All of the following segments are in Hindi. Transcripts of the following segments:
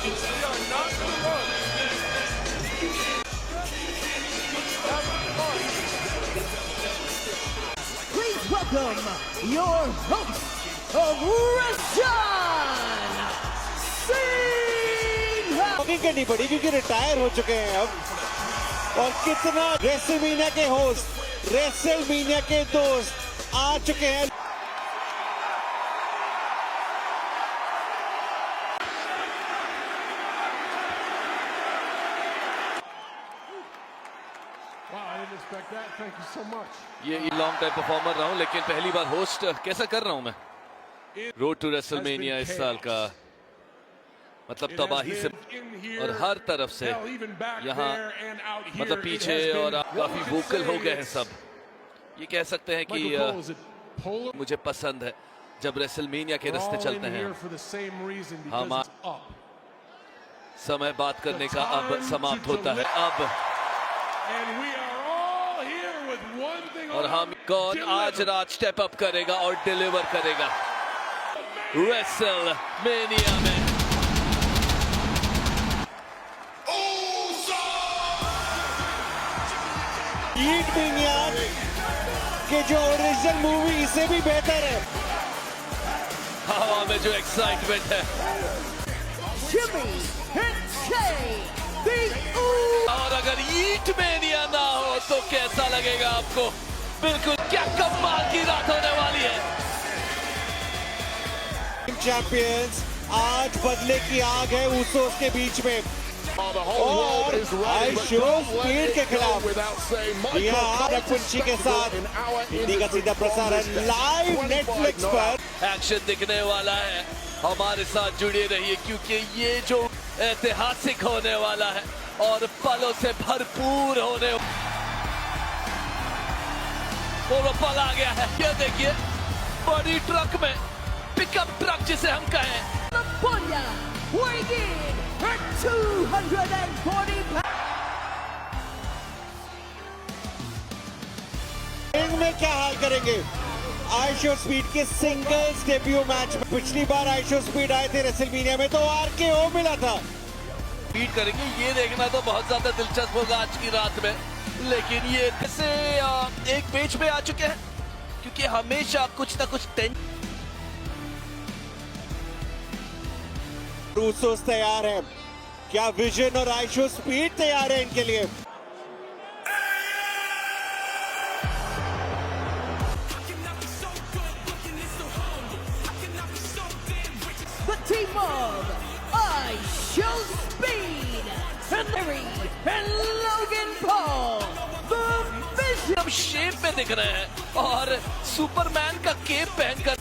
Please welcome your host of Rashan Singh. Walking करनी पड़ी क्योंकि रिटायर हो चुके हैं अब। और कितना रेसलमेनिया के होस्ट, रेसलमेनिया के दोस्त आ चुके हैं। ये लॉन्ग टाइम परफॉर्मर रहा हूं, लेकिन पहली बार होस्ट कैसा कर रहा हूं मैं। रोड टू रेसलमेनिया इस साल का मतलब तबाही से और हर तरफ से यहाँ मतलब पीछे और काफी वोकल हो गए हैं सब। ये कह सकते हैं कि मुझे पसंद है जब रेसलमेनिया के रास्ते चलते हैं। हम समय बात करने का अब समाप्त होता है अब, और हम कौन आज रात स्टेप अप करेगा और डिलीवर करेगा रेसलमेनिया में। हीट मेनिया के जो ओरिजिनल मूवी इससे भी बेहतर है। हवा में जो एक्साइटमेंट है Jimmy Hensei, the और अगर हीट मेनिया ना हो तो कैसा लगेगा आपको। बिल्कुल क्या कमाल की रात होने वाली है। चैंपियंस आज बदले की आग है ऊसोस के बीच में और आइशो स्पीड के खिलाफ रघुवंशी के साथ हिंदी का सीधा प्रसारण लाइव नेटफ्लिक्स पर। एक्शन दिखने वाला है, हमारे साथ जुड़े रहिए क्योंकि ये जो ऐतिहासिक होने वाला है और पलों से भरपूर होने। वो पल आ गया है, ये देखिए बड़ी ट्रक में, पिकअप ट्रक जिसे हम कहें। Napoleon weighing in at 240 pounds. Ring में क्या हाल करेंगे आइशो स्पीड के सिंगल्स डेब्यू मैच में। पिछली बार आइशो स्पीड आए थे रेसलमेनिया में तो आरकेओ मिला था। बीट करेंगे ये देखना तो बहुत ज्यादा दिलचस्प होगा आज की रात में। लेकिन ये से एक पेज पे आ चुके हैं क्योंकि हमेशा कुछ ना कुछ टेंशन। रूसोस तैयार है, क्या विजन और आइशो स्पीड तैयार है इनके लिए। The team of Aisho Speed and Larry and Logan Paul. The Vision. हम शेप में दिख रहे हैं और सुपरमैन का केप पहनकर,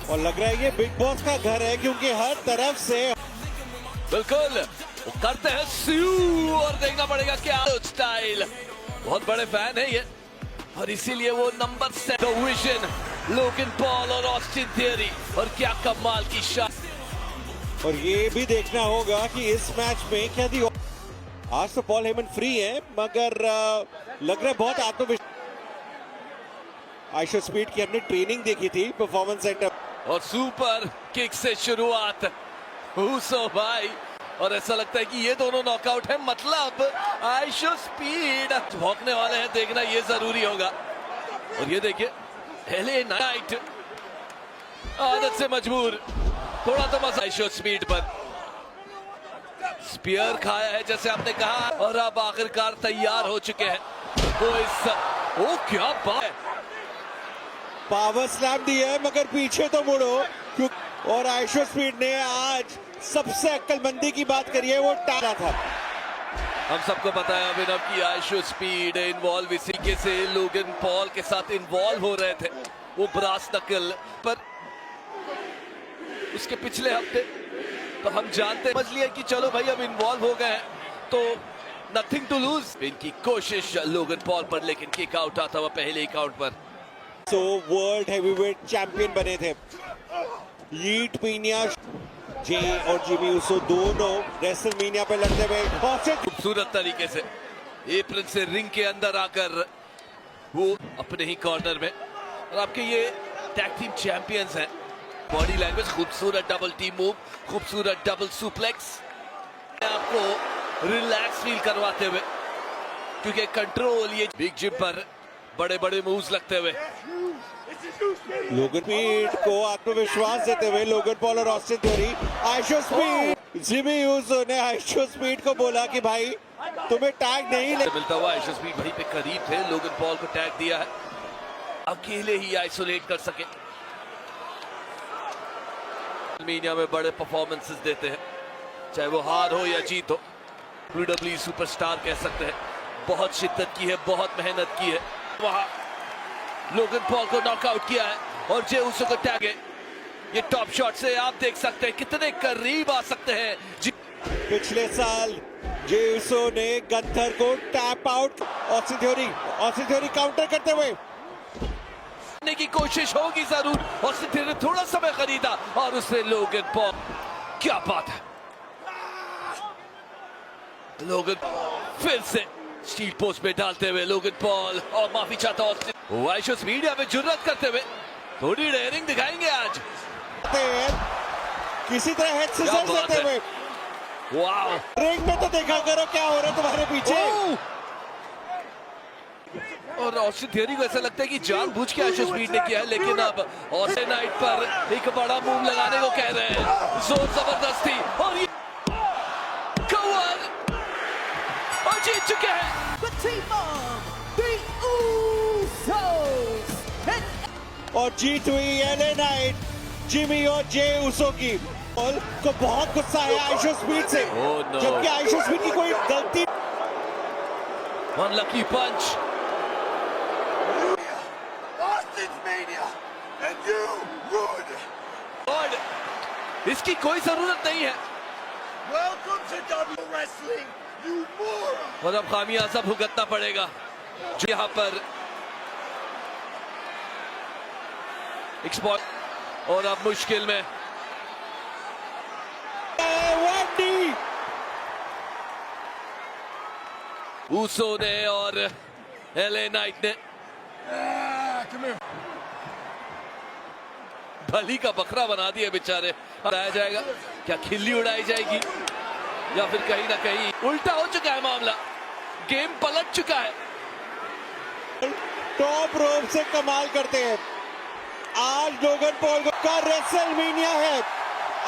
और लग रहा है ये बिग बॉस का घर है क्योंकि हर तरफ से बिल्कुल वो करते हैं स्यू और देखना पड़ेगा क्या स्टाइल। बहुत बड़े फैन है ये और इसीलिए वो नंबर 7 विजन लोगन पॉल और ऑस्टिन थियरी। और क्या कमाल की शॉट। और ये भी देखना होगा कि इस मैच में क्या दी। आज तो पॉल हेमन फ्री है मगर लग रहा है बहुत आत्मविश्वास। आइशो स्पीड की हमने ट्रेनिंग देखी थी परफॉर्मेंस सेंटर और सुपर किक से शुरुआत ऊसो भाई, और ऐसा लगता है कि ये दोनों नॉकआउट है। मतलब आइशो स्पीड भौंकने वाले हैं, देखना ये जरूरी होगा। और ये देखिए एलए नाइट आदत से मजबूर, थोड़ा तो मजा आइशो स्पीड पर। स्पीयर खाया है जैसे आपने कहा और अब आखिरकार तैयार हो चुके हैं वो ओ क्या बात है। पावर स्लैम दी है मगर पीछे तो मुड़ो। और आइशो स्पीड ने आज सबसे अक्लमंदी की बात करी है, वो टाला था। हम सबको पता है अभिनव की आइशो स्पीड इन्वॉल्व इसी के से लोगन पॉल के साथ इन्वॉल्व हो रहे थे वो ब्रास नकल पर। उसके पिछले हफ्ते तो हम जानते समझ लिया कि चलो भाई अब इन्वॉल्व हो गए तो नथिंग टू लूज। इनकी कोशिश लोगन पॉल पर, लेकिन किक आउट आता हुआ पहले ही काउंट पर। तो वर्ल्ड हैवीवेट चैंपियन बने थे हीट मेनिया। जे और जिमी ऊसो दोनों रेसलमेनिया पे लड़ते हुए पहुंचे खूबसूरत तरीके से एप्रन से रिंग के अंदर आकर वो अपने ही कॉर्नर में। और आपके ये टैग टीम चैंपियंस हैं बॉडी लैंग्वेज, खूबसूरत डबल टीम मूव, खूबसूरत डबल सुप्लेक्स, आपको रिलैक्स फील करवाते हुए, क्योंकि कंट्रोल ये बिग जिम पर बड़े बड़े मूव्स लगते हुए। लोगन पीट को आत्मविश्वास देते हुए लोगन पॉल और Austin Theory. IShow Speed, Jimmy Uso ने आइशो स्पीड को बोला कि भाई तुम्हें टैग नहीं मिलता हुआ। आइशो स्पीड वहीं पे करीब थे, लोगन पॉल को टैग दिया है, अकेले ही आइसोलेट कर सके। मीडिया में बड़े परफॉर्मेंसेस देते हैं, चाहे वो हार हो या जीत हो। WWE सुपरस्टार कह सकते हैं, बहुत शिद्दत की है, बहुत मेहनत की है। वहां लोगन पॉल को नॉकआउट किया है और जे उसो को टैग है। ये टॉप शॉट से आप देख सकते हैं कितने करीब आ सकते हैं। पिछले साल जे उसो ने गंथर को tap out, Austin theory counter करते हुए की कोशिश होगी जरूर। ऑस्टिन थ्योरी ने थोड़ा समय खरीदा और उसने लोगन पॉल, क्या बात है, लोगन फिर से स्टील पोस्ट में डालते हुए लोगन पॉल, और माफी चाहता ऑस्टिन। आइशो स्पीड यहाँ पे जुर्रत करते हुए थोड़ी डेयरिंग दिखाएंगे आज, किसी तरह हेड सिजर्स देते हुए। वाओ, रिंग में तो देखा करो क्या हो रहा है तुम्हारे पीछे। और ऑस्टिन थ्योरी को ऐसा लगता है कि जानबूझ के आइशो स्पीड ने किया है, लेकिन अब ऑस्टिन नाइट पर एक बड़ा मूव लगाने को कह रहे हैं। जोर जबरदस्ती और ये कवर और जीत चुके हैं। The team of the Usos. और जीत हुई LA नाइट जिमी और जे उसो की। पॉल को बहुत गुस्सा है आइशो स्पीड से, no. जबकि आइशो स्पीड की कोई गलती। अनलकी पंच, और इसकी कोई जरूरत नहीं है। और अब खामियाजा भुगतना पड़ेगा जो यहाँ पर एक्सपोर्ट, और अब मुश्किल में ऊसो ने और LA नाइट ने भली का बकरा बना दिया बेचारे। उड़ाया जाएगा क्या, खिल्ली उड़ाई जाएगी, या फिर कहीं ना कहीं उल्टा हो चुका है मामला, गेम पलट चुका है। टॉप रोप से कमाल करते हैं। आज लोगन पॉल का रेसलमेनिया है,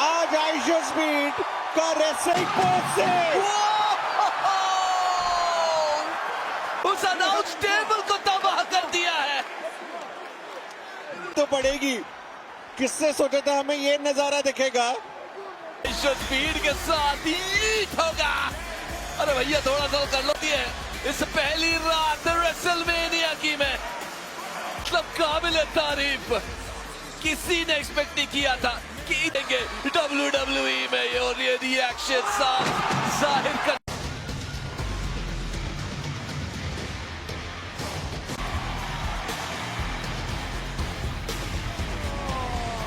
आज आइशो स्पीड का रेसलिंग पोस्ट से उस अनाउंस टेबल को तबाह कर दिया है। तो पड़ेगी, किससे सोचा था हमें ये नजारा दिखेगा। आइशो स्पीड के साथ ही होगा। अरे भैया थोड़ा सा कर लो दिए इस पहली रात रेसलमेनिया की में, मतलब काबिल तारीफ। किसी ने एक्सपेक्ट नहीं किया था कि देंगे WWE में ये, और ये रिएक्शन साफ जाहिर कर।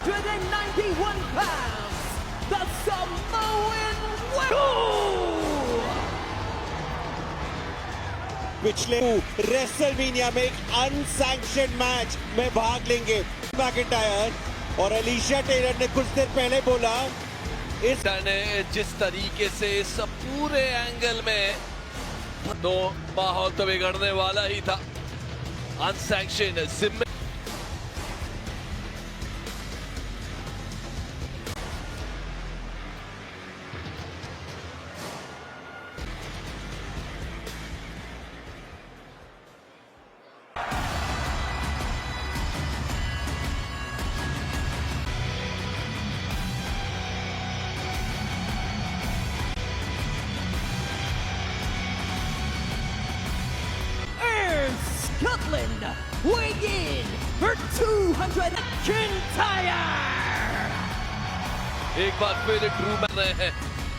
To the 91 pounds, the Samoan winner. पिछले रेसलमेनिया में एक अनसैंक्शन्ड मैच में भाग लेंगे मैकिंटायर, और अलीशिया टेलर ने कुछ देर पहले बोला इस ने जिस तरीके से इस पूरे एंगल में तो माहौल तो बिगड़ने वाला ही था। अनसैंक्शन्ड जिम्मे Scotland, weighing in for 200 McIntyre. एक बार फिर ड्रू में रहे हैं,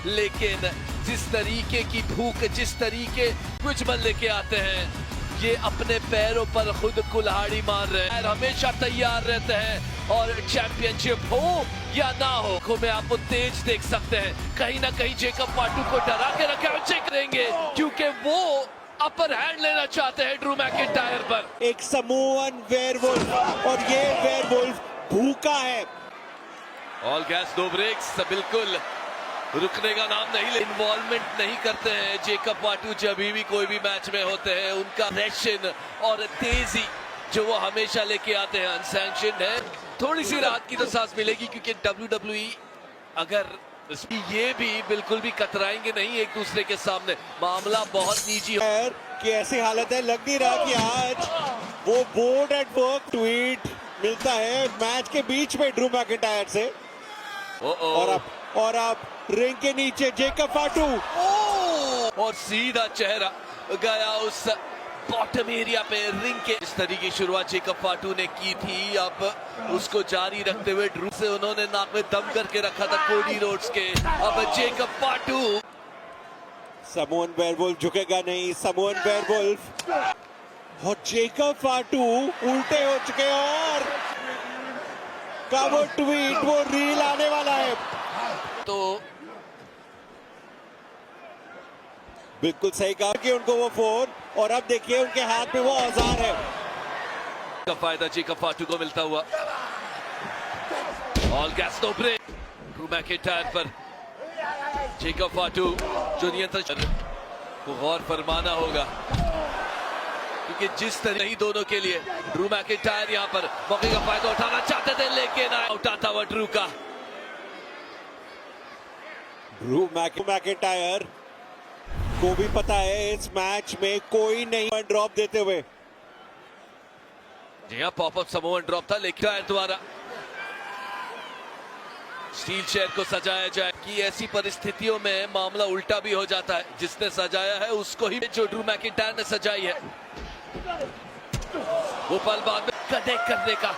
लेकिन जिस तरीके की भूख, जिस तरीके कुचमन लेके आते हैं, ये अपने पैरों पर खुद कुल्हाड़ी मार रहे हैं, हमेशा तैयार रहते हैं। और चैंपियनशिप हो या ना हो, में आप तेज देख सकते हैं। कहीं ना कहीं जेकब पाटू को डरा के रखे और चेक देंगे, क्योंकि वो अपर हैंड लेना चाहते हैं ड्रू मैकिंटायर पर। एक समूहन वेयरवुल्फ, और ये वेयरवुल्फ भूखा है। ऑल गैस नो ब्रेक्स, बिल्कुल रुकने का नाम नहीं, इन्वॉल्वमेंट नहीं करते हैं जेकब फाटू जब भी कोई भी मैच में होते हैं। उनका रेशन और तेजी जो वो हमेशा लेके आते हैं अनसैंक्शन्ड है। थोड़ी सी राहत की तो सांस मिलेगी क्योंकि WWE अगर ये भी बिल्कुल भी कतराएंगे नहीं एक दूसरे के सामने, मामला बहुत निजी है कि ऐसी हालत है, लग नहीं रहा कि आज वो बोर्ड एट वर्क। ट्वीट मिलता है मैच के बीच में ड्रू मैकिंटायर से। और अब रिंग के नीचे जेकब फाटू और सीधा चेहरा गया उस बॉटम एरिया पे रिंग के। इस तरीके की शुरुआत जेकब फाटू ने की थी, अब उसको जारी रखते हुए ड्रू से उन्होंने नाक में दम करके रखा था कोडी रोड्स के। अब जेकब फाटू, समोन वेयरवुल्फ झुकेगा नहीं, समोन वेयरवुल्फ और जेकब फाटू उल्टे हो चुके और का वो ट्वीट, वो रील आने वाला है। तो बिल्कुल सही कहा कि उनको वो फोन, और अब देखिए उनके हाथ में वो औजार है। का फायदा जेकब फाटू को मिलता हुआ। All gas no brake, Drew McIntyre पर जेकब फाटू जो नियंत्रण को गौर फरमाना होगा क्योंकि जिस तरह ही दोनों के लिए ड्रू मैकिंटायर यहां पर मौके का फायदा उठाना चाहते थे लेकिन आउट आता हुआ ड्रू का। ड्रू मैकिंटायर को भी पता है इस मैच में कोई नहीं ड्रॉप देते हुए। जी हाँ, पॉपअप समोवन ड्रॉप था लेकिन द्वारा स्टील चेयर को सजाया जाए कि ऐसी परिस्थितियों में मामला उल्टा भी हो जाता है। जिसने सजाया है उसको ही, जो ड्रू मैकिंटायर ने सजाई है वो पल बाद में कनेक्ट करने का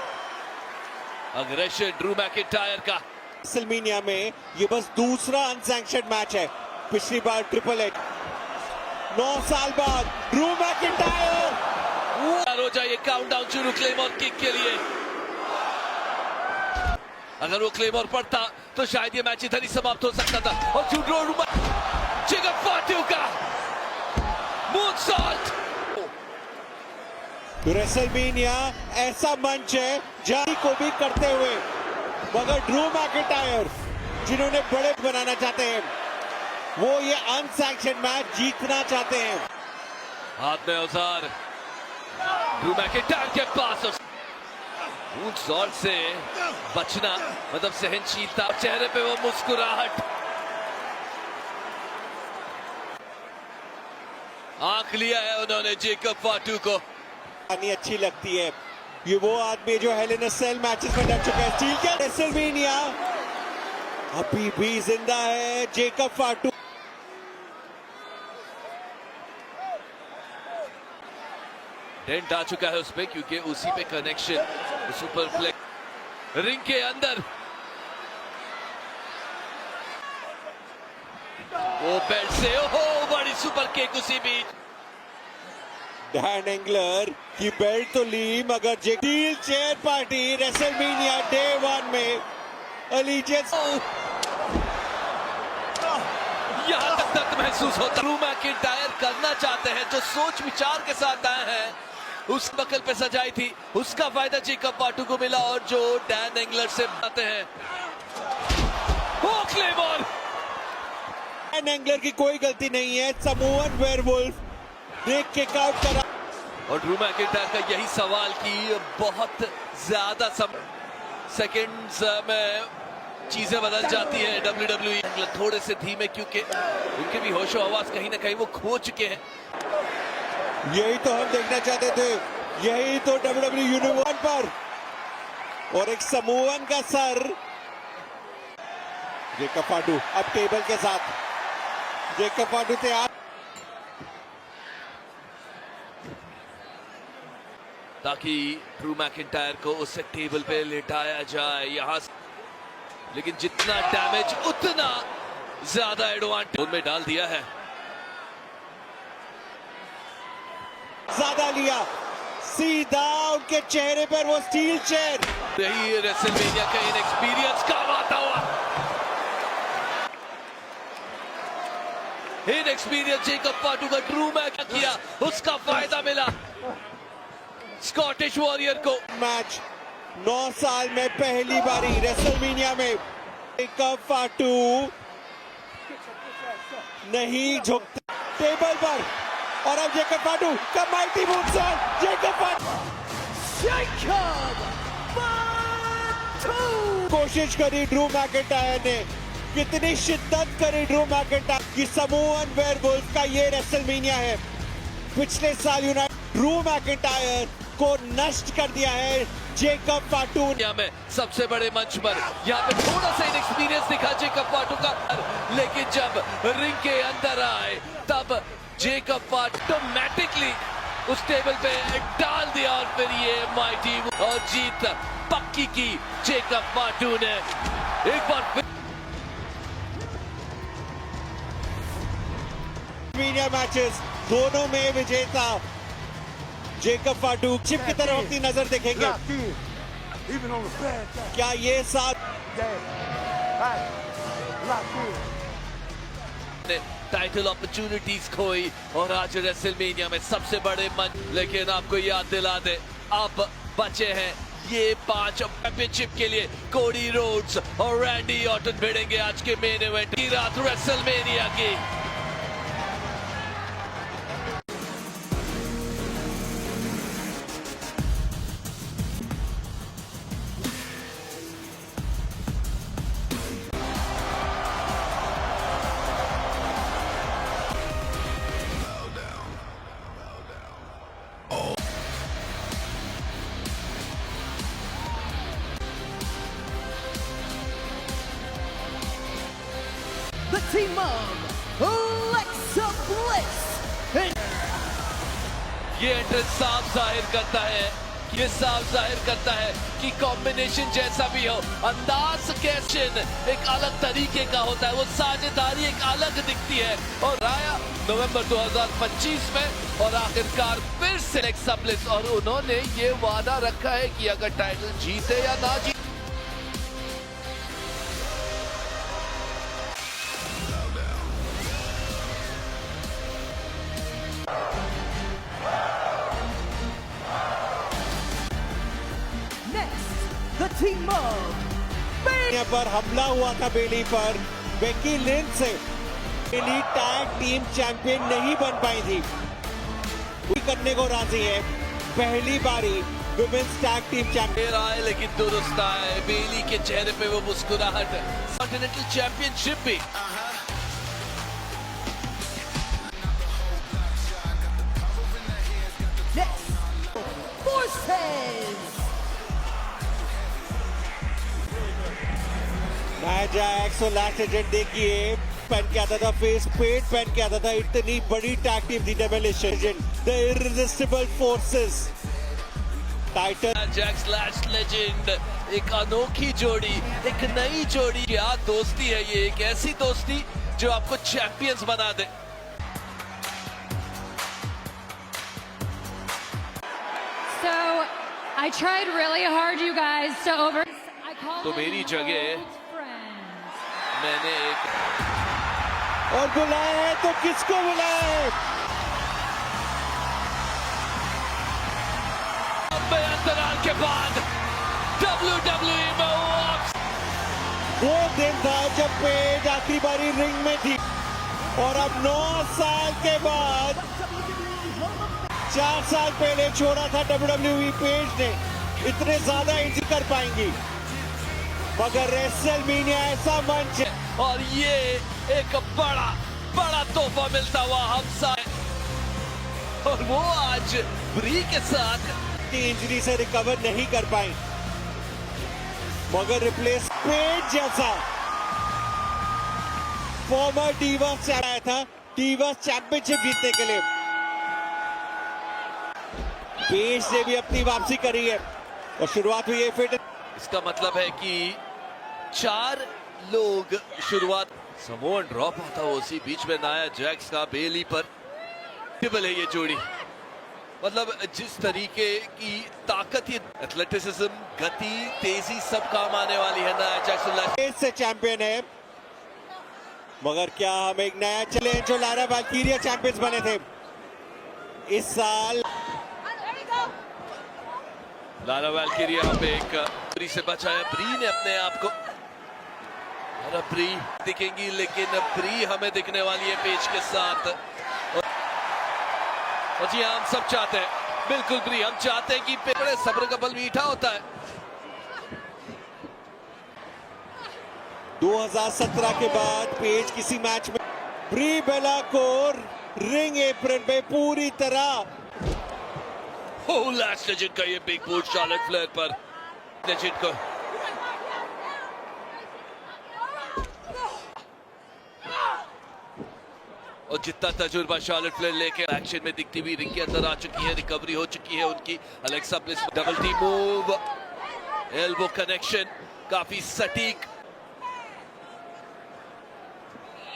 अग्रेशन ड्रू मैकिंटायर का। रेसलमेनिया में ये बस दूसरा अनसैंक्शन्ड मैच है। पिछली बार ट्रिपल एच 9 साल बाद ड्रू मैकिंटायर हो जाए काउंटडाउन शुरू क्लेमोर किक के लिए। अगर वो क्लेमोर पड़ता तो शायद ये मैच इधर ही समाप्त हो सकता था। और जेकब फाटू का मूनसॉल्ट। रेसलमेनिया ऐसा मंच है जहां को भी करते हुए, मगर ड्रू मैकिंटायर जिन्होंने बड़े बनाना चाहते हैं वो ये अनसैंक्शन्ड मैच जीतना चाहते हैं। हाथ में औजार ड्रू मैकिंटायर के पास, मूनसॉल्ट से बचना मतलब सहनशीलता, चेहरे पे वो मुस्कुराहट, आंख लिया है उन्होंने जेकब फाटू को। अच्छी लगती है ये वो आदमी जो हेल इन अ सेल मैचेस में डर चुका है। स्टील के रेसलमेनिया अभी भी जिंदा है जेकब फाटू। डेंट आ चुका है उस पे क्योंकि उसी पे कनेक्शन सुपर फ्लेक्स रिंग के अंदर। वो बेल्ट से ओहो बड़ी सुपर किक उसी बीच। डैन एंगलर की बेल्ट तो ली मगर steel chair party WrestleMania day 1 में अलीजेंस। यहां तक दर्द महसूस होता। ड्रू मैकिंटायर करना चाहते हैं जो सोच विचार के साथ आए हैं, उस बकल पे सजाई थी, उसका फायदा जेकब फाटू को मिला। और जो डैन एंगलर से आते हैं क्लेमोर। डैन एंगलर की कोई गलती नहीं है, समोवन वेयरवुल्फ ने किक आउट करा। और ड्रू मैकिंटायर का यही सवाल कि बहुत ज्यादा सेकंड्स में चीजें बदल जाती है WWE। थोड़े से धीमे क्योंकि उनके भी होशो आवाज कहीं ना कहीं वो खो चुके हैं। यही तो हम देखना चाहते थे, यही तो WWE यूनिवर्स पर, और एक समोवन का सर। जेकब फाटू अब टेबल के साथ, जेकब फाटू तैयार ताकि ड्रू मैकिंटायर को उस टेबल पे लेटाया जाए यहां, लेकिन जितना डैमेज उतना ज्यादा एडवांटेज उनमें डाल दिया है। ज्यादा लिया, सीधा उनके चेहरे पर वो स्टील चेयर। यही रेसलमेनिया का इनएक्सपीरियंस काम आता हुआ। इनएक्सपीरियंस जेकब फाटू का ड्रू मैक किया, उसका फायदा मिला स्कॉटिश वॉरियर को। मैच 9 साल में पहली बारी रेसलमेनिया में जेकब फाटू नहीं झुकते टेबल पर, और अब जेकब फाटू का माइटी मूवशॉट। जेकब फाटू कोशिश करी ड्रू मैकिंटायर ने, कितनी शिद्दत करी ड्रू मैकिंटायर की। समोअन वेयरवुल्फ का ये रेसलमेनिया है। पिछले साल यूनाइटेड ड्रू मैकिंटायर को नष्ट कर दिया है जेकब फाटू। यहाँ में सबसे बड़े मंच पर यहाँ पे थोड़ा सा इनएक्सपीरियंस दिखा जेकब फाटू का, लेकिन जब रिंग के अंदर आए तब जेकब फाटू ऑटोमेटिकली उस टेबल पे डाल दिया, और फिर ये माइटी और जीत पक्की की जेकब फाटू ने। एक बार फिर मैचेस दोनों में विजेता जेकब फाटू। चिप की तरफ अपनी नजर देखेंगे, क्या ये साथ टाइटल अपॉर्चुनिटीज खोई, और आज रेसलमेनिया में सबसे बड़े मंच। लेकिन आपको याद दिला दे, अब बचे हैं ये 5 चैंपियनशिप के लिए। कोडी रोड्स और रैंडी ऑर्टन भिड़ेंगे आज के मेन इवेंट की रात रेसलमेनिया की। The team of Alexa Bliss. ये एंट्रेंस साफ जाहिर करता है, ये साफ जाहिर करता है कि कॉम्बिनेशन जैसा भी हो, अंदाज कैसे एक अलग तरीके का होता है, वो साझेदारी एक अलग दिखती है। और आया नवंबर 2025 में, और आखिरकार फिर से एलेक्सा ब्लिस, और उन्होंने ये वादा रखा है कि अगर टाइटल जीते या ना जीते, The team of यहाँ पर हमला हुआ था बेली पर। बेकी लिंच से बेली टैग टीम चैंपियन नहीं बन पाई थी, करने को राजी है। पहली बारी विमेंस टैग टीम चैंपियन आए, लेकिन दुरुस्त आए। बेली के चेहरे पे वो मुस्कुराहट। कॉन्टिनेंटल चैंपियनशिप भी Forces. जैक्स और लास्ट एजेंट देखिए, पहन के आता था फेस पेट, पहन के आता था। इतनी बड़ी टैग टीम थी Demolition the irresistible forces. Title Jax last legend, एक अनोखी जोड़ी, एक नई जोड़ी। क्या दोस्ती है ये, एक ऐसी दोस्ती जो आपको चैंपियंस बना दे। So I tried really hard, you guys, to over. I call तो them मेरी जगह old friends. मैंने एक और बुलाया है तो किसको बुलाया है? लंबे अंतराल के बाद WWE में वापस। वो दिन था जब पेज आखिरी बारी रिंग में थी, और अब 9 साल के बाद 4 साल पहले छोड़ा था WWE। पेज ने इतने ज्यादा इंजरी कर पाएंगी, मगर रेसलमेनिया ऐसा मंच है, और ये एक बड़ा तोहफा मिलता हुआ हम साथ, और वो आज ब्री के साथ की इंजरी से रिकवर नहीं कर पाई, मगर रिप्लेस पेज जैसा फॉर्मर डिवास आया था डिवास चैंपियनशिप जीतने के लिए। पेज ने भी अपनी वापसी करी है, और शुरुआत हुई है फिट। इसका मतलब है कि 4 लोग शुरुआत। समोअन ड्रॉप होता है उसी बीच में नाया जैक्स का बेली पर। टेबल है ये जोड़ी, मतलब जिस तरीके की ताकत, ये एथलेटिसिज्म, गति, तेजी सब काम आने वाली है नाया जैक्स से चैंपियन है, मगर क्या हम एक नया चैलेंज जो लारा वाल्किरिया चैंपियंस बने थे इस साल। लारा वाल्किरिया पे एक ब्री से बचाया, ब्री ने अपने आप को। और अब ब्री दिखेंगी, लेकिन ब्री हमें दिखने वाली है पेज के साथ। और जी हाँ, हम सब चाहते हैं, बिल्कुल ब्री, हम चाहते हैं कि बड़े सब्र का फल मीठा होता है। 2017 के बाद पेज किसी मैच में ब्री बेला को रिंग एप्रन पे पूरी तरह लैश लेजेंड का ये बिग बूट शार्लेट फ्लेयर पर लेजेंड को और जितना तजुर्बा शार्लेट फ्लेयर लेके एक्शन में दिखती हुई रिंग के अंदर आ चुकी है, रिकवरी हो चुकी है उनकी। Alexa bliss double T move, elbow connection काफी सटीक।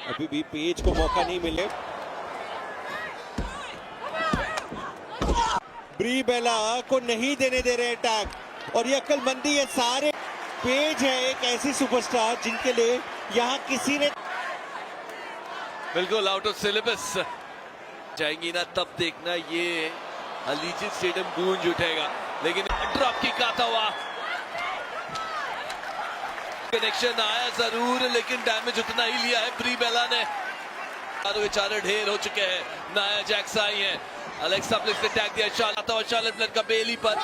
अभी भी पेज को मौका नहीं मिले। ब्री बेला को नहीं देने दे रहे अटैक, और ये अक्लमंदी है सारे। पेज है एक ऐसी सुपरस्टार जिनके लिए यहाँ किसी ने बिल्कुल आउट ऑफ सिलेबस जाएंगी ना, तब देखना ये अलीजियत स्टेडियम गूंज उठेगा। लेकिन ड्रॉप किक आता हुआ, कनेक्शन आया जरूर, लेकिन डैमेज उतना ही लिया है ब्री बेला ने। बेचारे ढेर हो चुके हैं। नाया जैक्स आई है, अलेक्सा ब्लिस ने टैग दिया शार्लेट फ्लेयर का बेली पर,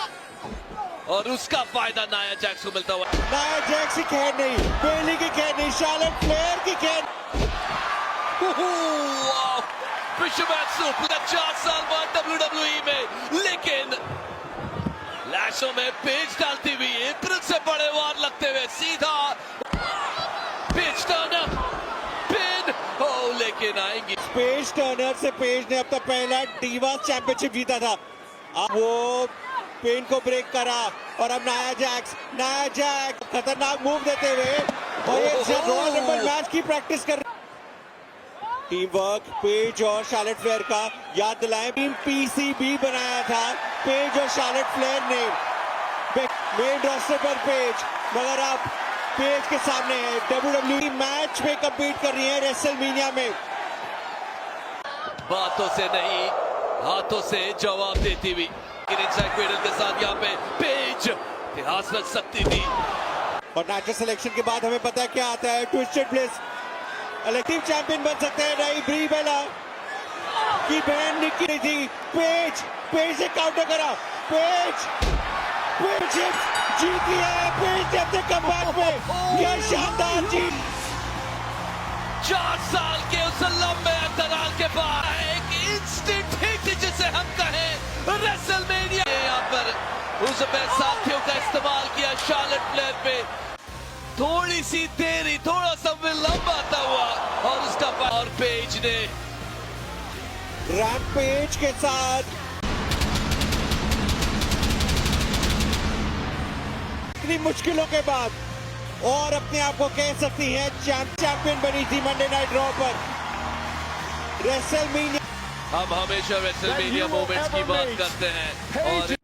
और उसका फायदा नाया जैक्स को मिलता हुआ। नाया जैक्स की खैर नहीं, बेली की खैर नहीं, शार्लेट फ्लेयर की खैर। फिशरमैन सूप 4 साल बाद WWE में, लेकिन लैशों में पेज डालती हुई एप्रन से बड़े वार लगते हुए सीधा पेज टर्नर पिन हो, लेकिन आएंगी पेज टर्नर से पेज ने अपना पहला डीवा चैंपियनशिप जीता था। अब वो पेन को ब्रेक करा, और अब नाया जैक्स खतरनाक मूव देते हुए, और ये रॉयल रंबल मैच की प्रैक्टिस कर। टीम वर्क पेज और शार्लेट फ्लेयर का याद दिलाएं, टीम पीसीबी बनाया था पेज और शार्लेट फ्लेयर ने मेन रोस्टर पर पेज, मगर अब पेज के सामने है WWE मैच में कम्पीट कर रही है रेसलमेनिया में। बातों से नहीं हाथों से जवाब देती हुई इनसाइड क्वेडल के साथ यहाँ पे पेज इतिहास रच सकती थी। और नेचुरल सिलेक्शन के बाद हमें पता है क्या आता है, ट्विस्टेड ब्लिस इलेक्टिव चैंपियन बन सकते हैं। नहीं, ब्री बेला की बहन निकी नहीं थी, पेज से काउंटर करा, पेज जीती है। पेज ने अपने कमबैक में क्या शानदार जीत। 4 साल के उस लंबे अंतराल के बाद एक इंस्टेंट हिट जिसे हम कहें रेसलमेनिया, यहाँ पर उस साथियों का इस्तेमाल किया शार्लेट फ्लेयर पे। थोड़ी सी देरी, थोड़ा सा विलंब आता हुआ, और उसका और पेज ने रैम्पेज के साथ इतनी मुश्किलों के बाद और अपने आप को कह सकती है चैंपियन बनी थी मंडे नाइट रॉ पर रेसलमेनिया। हम हमेशा रेसलमेनिया मोमेंट्स की बात करते हैं, और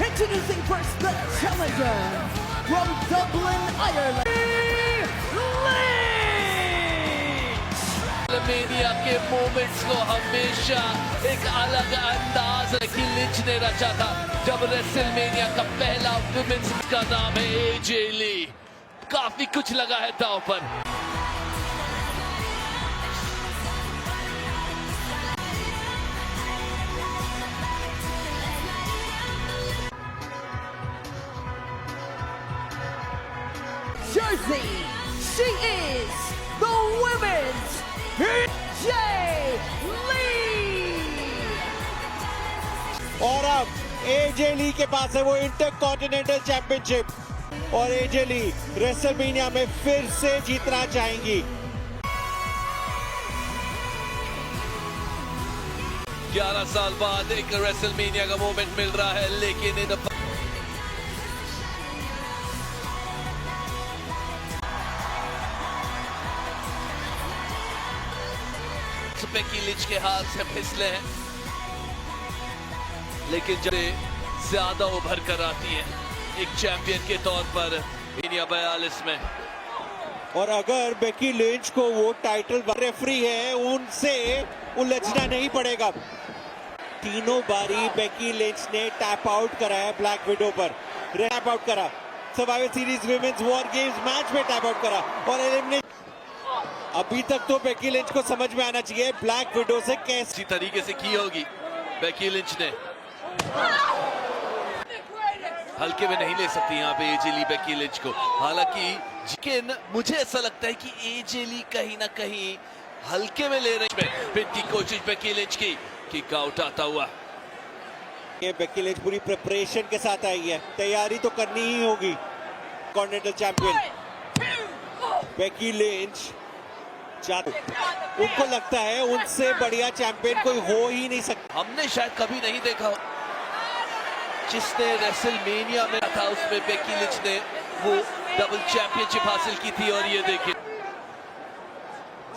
Introducing first the challenger from Dublin, Ireland, Lynch! WrestleMania के मोमेंट्स को हमेशा एक अलग अंदाज की लिंच ने रचा था। जब रेसलमेनिया का पहला विमेंस का नाम है एजे ली, काफी कुछ लगा है दांव पर। Jersey, she is the women's AJ Lee! और अब एजे ली के पास है वो इंटरकॉन्टिनेंटल चैंपियनशिप, और एजे ली रेसलमेनिया में फिर से जीतना चाहेंगी। 11 साल बाद एक रेसलमेनिया का मोमेंट मिल रहा है, लेकिन इन बेकी लिंच के हाथ से फिसले हैं, लेकिन जब ज्यादा उभर कर आती है एक चैंपियन के तौर पर 42 में। और अगर बेकी लिंच को वो टाइटल रेफरी है उनसे उलझना नहीं पड़ेगा। तीनों बारी बेकी लिंच ने टैप आउट करा है ब्लैक विडो पर, टैप आउट करा survivor series women's war games match में टैप आउट करा और एलिमिनेट। अभी तक तो बेकी लिंच को समझ में आना चाहिए ब्लैक विडो से कैसी तरीके से की होगी बेकी लिंच ने। हल्के में नहीं ले सकती यहाँ पे एजे ली बेकी लिंच को, हालांकि लेकिन मुझे ऐसा लगता है कि एजे ली कहीं ना कहीं हल्के में ले रही है। पिन की कोशिश बेकी लिंच की, किक आउट आता हुआ। ये बेकी लिंच पूरी प्रिपरेशन के साथ आई है, तैयारी तो करनी ही होगी। कॉन्टिनेंटल चैंपियन बेकी लिंच उनको लगता है उनसे बढ़िया चैंपियन कोई हो ही नहीं सकता। हमने शायद कभी नहीं देखा जिसने रेसलमेनिया में था उसमें बेकी लिंच ने वो डबल चैंपियनशिप हासिल की थी। और ये देखिए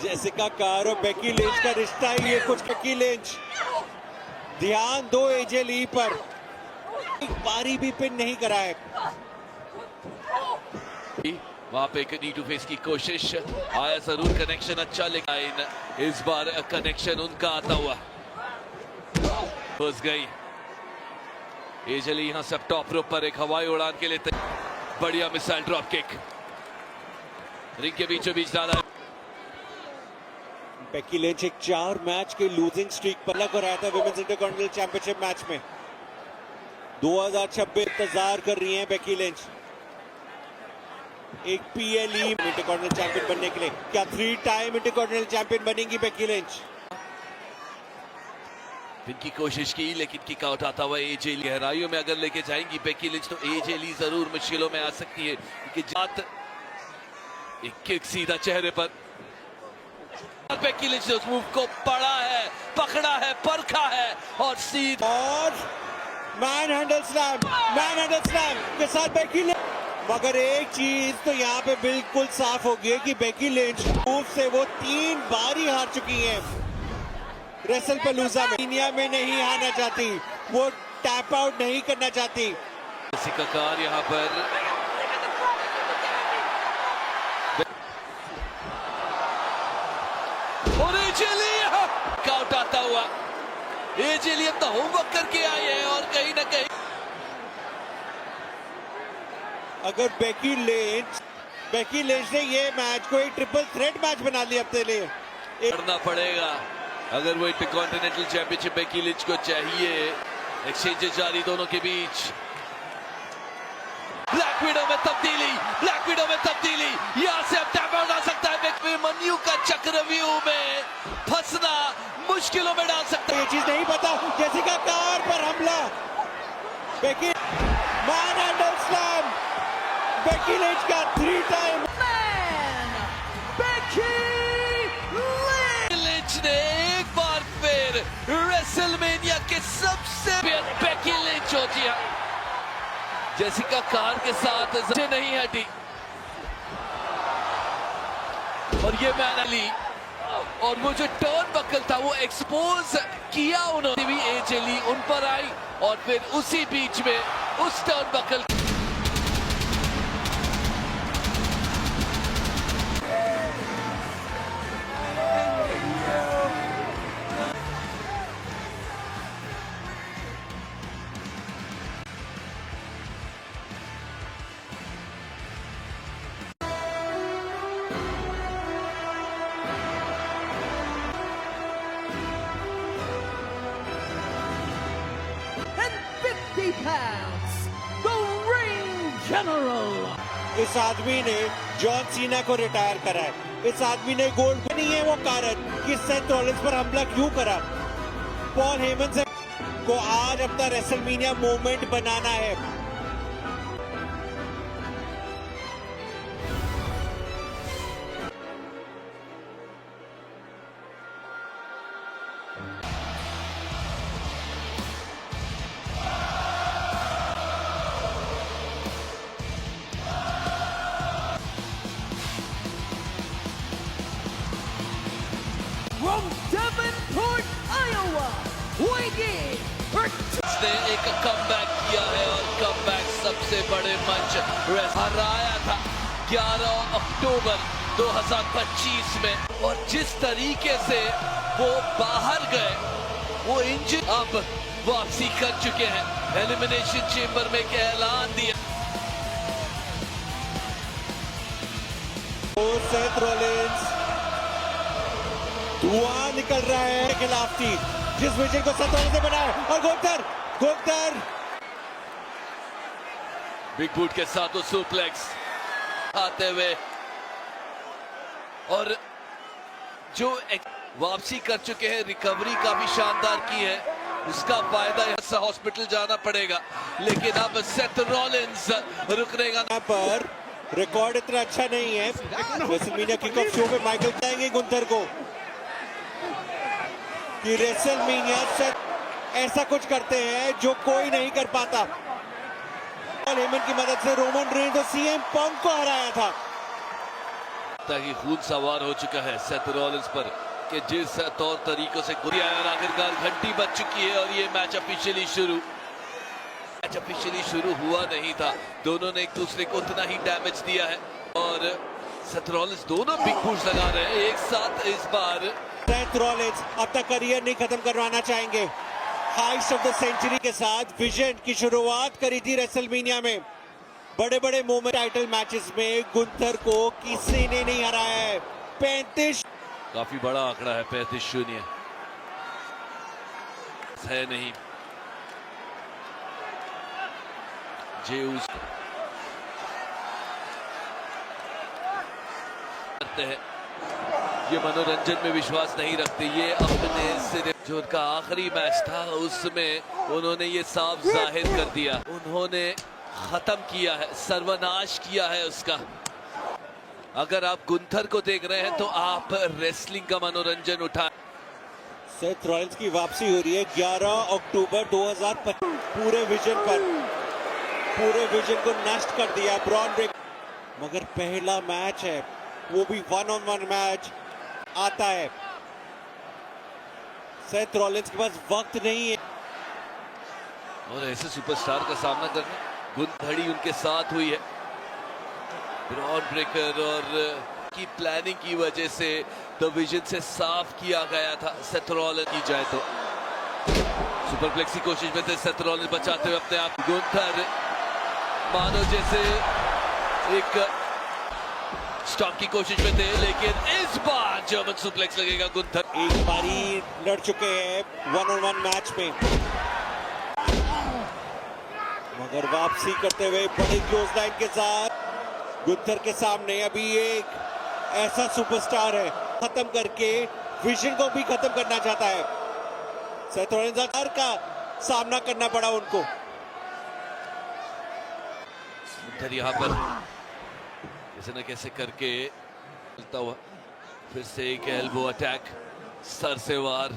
जेसिका कार और बेकी लिंच का रिश्ता ही है कुछ। बेकी लिंच ध्यान दो एजे ली पर, एक बारी भी पिन नहीं करा है। वहां पे एक नी टू फेस की कोशिश आया जरूर, कनेक्शन अच्छा, लेकिन इस बार कनेक्शन उनका आता हुआ फंस गई। एजे ली यहां से टॉप रोप पर एक हवाई उड़ान के लिए बढ़िया मिसाइल ड्रॉप किक रिंग के बीचों बीच डाला है। बेकी लिंच एक 4 मैच के लूजिंग स्ट्रीक पर लग रहा था विमेंस इंटरकॉन्टिनेंटल चैंपियनशिप मैच में। 2026 इंतजार कर रही हैं बेकी लिंच एक पीएलई इंटरकॉन्टिनेंटल चैंपियन बनने के लिए। क्या 3 टाइम इंटरकॉन्टिनेंटल चैंपियन बनेंगी बेकी लिंच? इनकी कोशिश की लेकिन किक आउट आता हुआ। एजे ली गहराइयों में अगर लेके जाएंगी बेकी लिंच तो एजे ली जरूर मुश्किलों में आ सकती है, क्योंकि जात एक किक सीधा चेहरे पर। बेकी लिंच ने उस मूव को पढ़ा है, पकड़ा है, परखा है और सीधा और मैन हैंडल स्लैम के साथ बेकी लिंच। मगर एक चीज तो यहाँ पे बिल्कुल साफ हो गई कि बेकी लिंच मूव से वो 3 बारी हार चुकी हैं रेसलपलूजा में। दुनिया में नहीं आना चाहती, वो टैप आउट नहीं करना चाहती। जेसिका कार यहाँ पर और एजे ली आउट आता हुआ। एजे ली अपना होमवर्क करके आई है और कहीं ना कहीं अगर बेकी लिंच ने ये मैच को एक ट्रिपल थ्रेट मैच बना लिया अपने लिए। करना पड़ेगा अगर वो इंटरकॉन्टिनेंटल चैंपियनशिप बेकी लिंच को चाहिए। एक्सचेंजेस जारी दोनों के बीच। ब्लैक विडो में तब्दीली, यहां से अब टैप आउट आ सकता है। मन्यू का चक्रव्यूह में फंसना मुश्किलों में डाल सकता है। ये चीज नहीं पता। जेसिका कार पर हमला, Becky manhandle slam, Becky Lynch का 3 टाइम। लिंच ने एक बार फिर रेसलमेनिया के सबसे बेकी लिंच होती है। जेसिका कार के साथ नहीं हटी और ये मैन ली और वो जो टर्न बकल था वो एक्सपोज किया उन्होंने भी। एजे ली उन पर आई और फिर उसी बीच में उस turn buckle £50, the ring general. इस आदमी ने जॉन सीना को रिटायर करा है। इस आदमी ने गोल्ड नहीं है वो कारण कि सेथ रॉलिंस पर हमला क्यों करा। पॉल हेमन से को आज अपना रेसलमेनिया मोमेंट बनाना है। From Devon, ने एक कमबैक किया है और कमबैक सबसे बड़े मंच हराया था 11 अक्टूबर 2025 में, और जिस तरीके से वो बाहर गए, वो इंजन अब वापसी कर चुके हैं। एलिमिनेशन चेंबर में एक ऐलान दिया। सेथ रॉलिंस धुआं निकल रहा है के खिलाफ थी, जिस विजन को सेथ रॉलिंस ने बनाया, और गुंथर बिग बूट के साथ वो सुप्लेक्स आते हुए, और जो वापसी कर चुके हैं, रिकवरी काफी शानदार की है, उसका फायदा यहाँ से हॉस्पिटल जाना पड़ेगा, लेकिन अब सेथ रॉलिंस रुकने का पर रिकॉर्ड इतना अच्छा नहीं है। रेसलमेनिया किक ऑफ शो में माइकल बताएंगे गुंथर को कि रेसलमेनिया से ऐसा कुछ करते हैं जो कोई नहीं कर पाता। हेमन की मदद से रोमन रेंज और सीएम पंक को हराया था। ताकि खून सवार हो चुका है सेथ रॉलिंस पर कि जिस तौर तरीकों से गोली आया, और आखिरकार घंटी बज चुकी है और ये मैच ऑफिशियली शुरू हुआ नहीं था। दोनों ने एक दूसरे को उतना ही डैमेज दिया है, और सेथ रॉलिंस दोनों बिग बूट्स लगा रहे हैं एक साथ। इस बार सेथ रॉलिंस अपना करियर नहीं खत्म करवाना चाहेंगे। हाइस्ट ऑफ द सेंचुरी के साथ विजन की शुरुआत करी थी रेसलमेनिया में। बड़े बड़े मोमेंट टाइटल मैचेस में गुंथर को किसी ने नहीं हराया है। 35 काफी बड़ा आंकड़ा है, 35-0 है नहीं। जेउस करते हैं, ये मनोरंजन में विश्वास नहीं रखते। ये अपने सिर्फ जो उनका आखिरी मैच था उसमें उन्होंने ये साफ जाहिर कर दिया, उन्होंने खत्म किया है, सर्वनाश किया है उसका। अगर आप गुंथर को देख रहे हैं तो आप रेसलिंग का मनोरंजन उठाएं। सेथ रॉलिंस की वापसी हो रही है 11 अक्टूबर 2025। पूरे विजन को नष्ट कर दिया ब्रॉन ब्रेक, मगर पहला मैच है, वो भी 1-on-1 मैच आता है। सेथ रॉलिंस के पास वक्त नहीं है, और ऐसे सुपरस्टार का सामना करना, गुंथड़ी उनके साथ हुई है। ब्रॉन ब्रेकर और की प्लानिंग की वजह से डिवीजन से साफ किया गया था सेथ रॉलिंस की जाए तो। सुपरप्लेक्स की कोशिश में थे सेथ रॉलिंस, बचाते हुए अपने आप। गुंथर मानो जैसे एक स्टॉप की कोशिश में थे, लेकिन इस बार जर्मन सुप्लेक्स लगेगा गुंथर। एक बारी लड़ चुके हैं 1-on-1 मैच में, मगर वापसी करते हुए बड़ी क्लोज लाइन के साथ गुंथर के सामने अभी एक ऐसा सुपरस्टार है, खत्म करके विजन को भी खत्म करना चाहता है। सेथ रॉलिंस का सामना करना पड़ा उनको। गुंथर यहाँ पर कैसे न कैसे करके चलता हुआ, फिर से एक एल्बो अटैक, सर से वार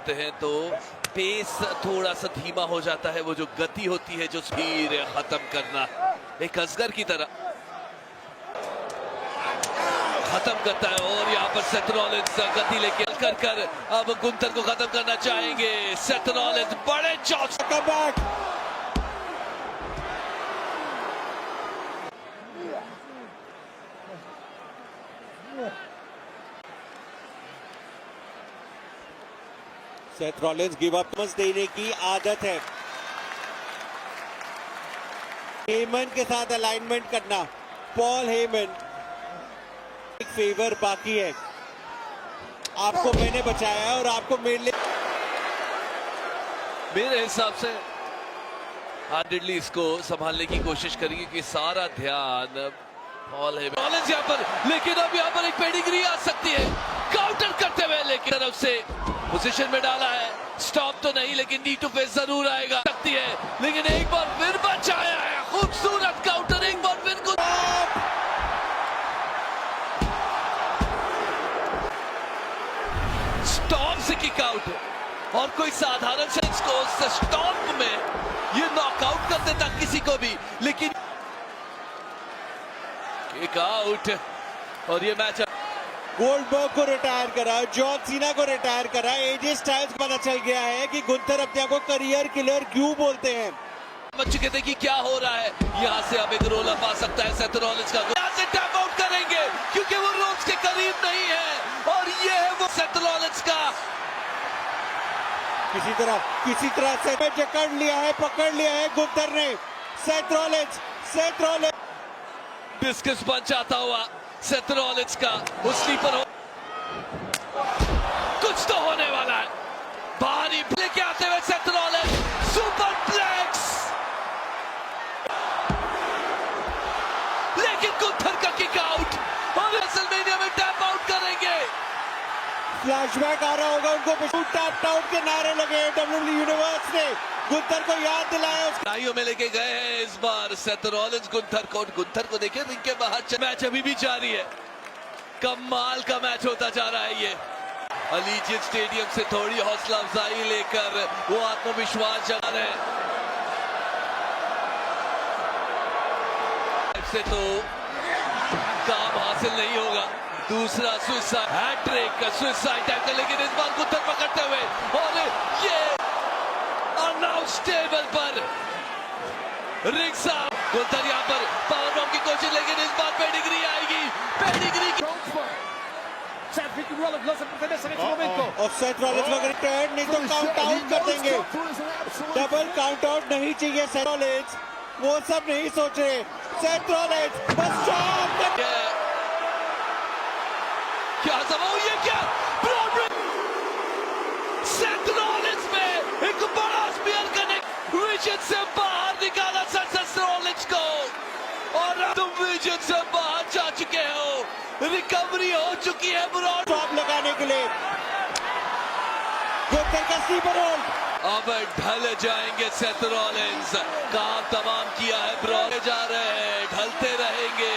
हैं तो पेस थोड़ा सा धीमा हो जाता है। वो जो गति होती है, जो स्पीड खत्म करना, एक असगर की तरह खत्म करता है। और यहाँ पर सेथ रॉलिंस गति लेके कर अब गुंथर को खत्म करना चाहेंगे। सेथ रॉलिंस बड़े चौक comeback, Seth Rollins give up देने की आदत है। हेमन के साथ अलाइनमेंट करना, पॉल हेमन, एक फेवर बाकी है। आपको मैंने बचाया और आपको मेरे हिसाब से हार्डली इसको संभालने की कोशिश करेंगे कि सारा ध्यान पॉल हेमन रॉलिंस यहाँ पर, लेकिन अब यहाँ पर एक पेडिग्री आ सकती है काउंटर करते हुए, लेकिन तरफ से पोजीशन में डाला है। स्टॉप तो नहीं, लेकिन नी टू फेस जरूर आएगा सकती है, लेकिन एक बार फिर बचाया है। खूबसूरत काउंटर, एक बार फिर को स्टॉप से किक आउट, और कोई साधारण से इसको स्टॉप में ये नॉकआउट कर देता किसी को भी, लेकिन किक आउट। और ये मैच गोल्डबर्ग को रिटायर करा, जॉन सीना को रिटायर करा, एजे स्टाइल्स को पता चल गया है कि गुंथर अपने आप को करियर किलर क्यों बोलते हैं। समझ चुके थे कि क्या हो रहा है। यहाँ से अब एक रोल अप आ सकता है सेथ रॉलिंस का। यहाँ से टैप आउट करेंगे क्योंकि वो रोप्स के करीब नहीं है और ये है वो सेथ रॉलिंस का। किसी तरह से जकड़ लिया है, पकड़ लिया है गुंथर ने सेथ रॉलिंस। डिस्कस बन जाता हुआ सेथ रॉलिंस का वो स्लीपर हो, कुछ तो होने वाला है। भारी लेके आते हुए सेथ रॉलिंस सुपरप्लेक्स, लेकिन गुंथर का किक आउट और रेसलमेनिया में टैप आउट करेंगे। फ्लैशबैक आ रहा होगा उनको, टैप आउट के नारे लगे डब्ल्यूडब्ल्यू यूनिवर्स ने, गुंथर को याद दिलाया। लड़ाइयों में लेके गए हैं इस बार सेथ रॉलिंस गुंथर को देखिए रिंग के बाहर। मैच अभी भी जारी है, कमाल का मैच होता जा रहा है। ये अलीजियत स्टेडियम से थोड़ी हौसला अफजाई लेकर वो आत्मविश्वास जगा रहे हैं। से तो काम हासिल नहीं होगा। दूसरा सुसाइड हैट्रिक का सुसाइड टैकल, लेकिन इस बार गुंथर पकड़ते हुए और ये अनाउंस टेबल पर रिंग साहब गुंथर यहाँ पर पावर बॉम्ब की कोशिश, लेकिन इस बार पेडिग्री आएगी। पेडिग्री और सेथ रॉलिंस अगर टर्न नहीं तो काउंट आउट कर देंगे। डबल काउंट आउट नहीं चाहिए सेथ रॉलिंस, वो सब नहीं सोच रहे। सेथ रॉलिंस बस स्टॉप कर। क्या जवाब, ये क्या सेथ रॉलिंस में एक बड़ा स्पीयर कनेक्ट, विजन से बाहर निकाला सेथ रॉलिंस को और तुम विजन से बाहर जा चुके हो। रिकवरी हो चुकी है ब्रॉड स्टॉप लगाने के लिए। गुंथर का स्लीपर होल्ड, अब ढल जाएंगे सेथ रॉलिंस। काम तमाम किया है, ब्रॉड जा रहे हैं, ढलते रहेंगे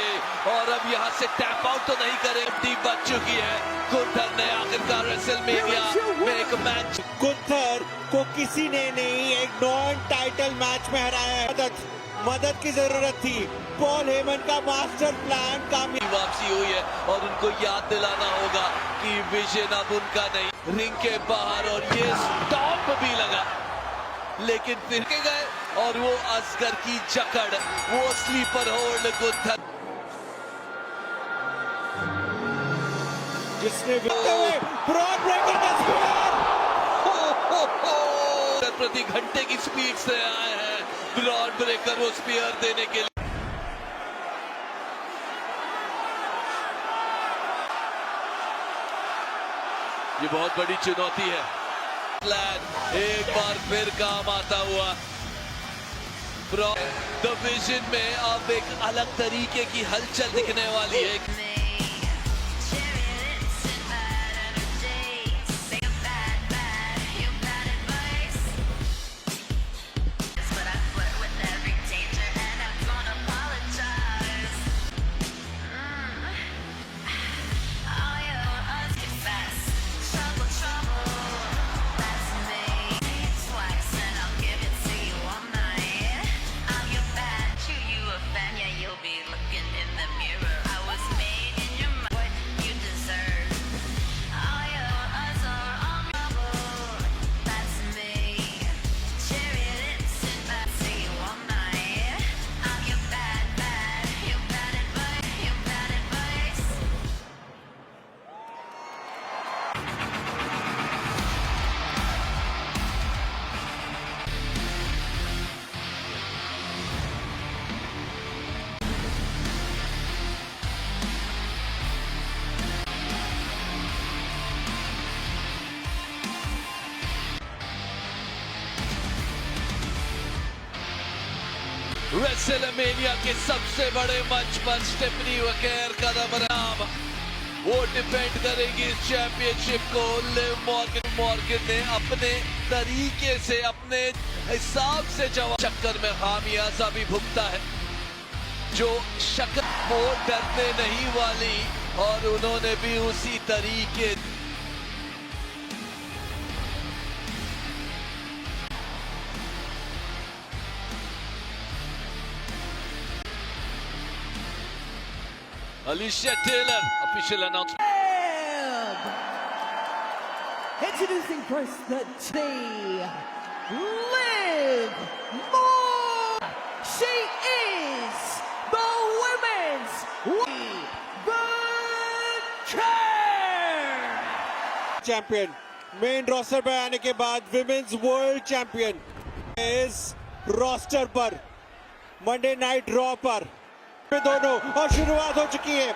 और अब यहाँ से टैप आउट तो नहीं करेंगे। टीम बच चुकी है। गुंथर ने आखिरकार रेसलमेनिया में एक मैच, गुंथर को किसी ने नहीं एक नॉन टाइटल मैच में हराया है। मदद की जरूरत थी। पॉल हेमन का मास्टर प्लान कामयाब। वापसी हुई है और उनको याद दिलाना होगा कि विजन अब उनका नहीं। रिंग के बाहर और ये स्टॉप भी लगा, लेकिन फिर के गए और वो असगर की जकड़, वो स्लीपर होल्ड गुंथर जिसने ब्रॉड ब्रेकर का स्पीयर प्रति घंटे की स्पीड से आए हैं ब्रॉड ब्रेकर वो स्पीयर देने के लिए। ये बहुत बड़ी चुनौती है। प्लान एक बार फिर काम आता हुआ। द विजन में अब एक अलग तरीके की हलचल दिखने वाली है। रेसलमेनिया के सबसे बड़े मंच पर स्टेफनी वकेर का नाम, वो डिफेंड करेंगी इस चैंपियनशिप को। लिव मॉर्गन ने अपने तरीके से, अपने हिसाब से जवाब चक्कर में खामियाजा भी भुगता है। जो शक्ल वो डरने नहीं वाली और उन्होंने भी उसी तरीके Alicia Taylor, official announcement. Introducing first the Liv Morgan. She is the women's champion. Main roster पर आने के बाद विमेन्स वर्ल्ड चैंपियन इस रोस्टर पर मंडे नाइट रॉ पर दोनों और शुरुआत हो चुकी है।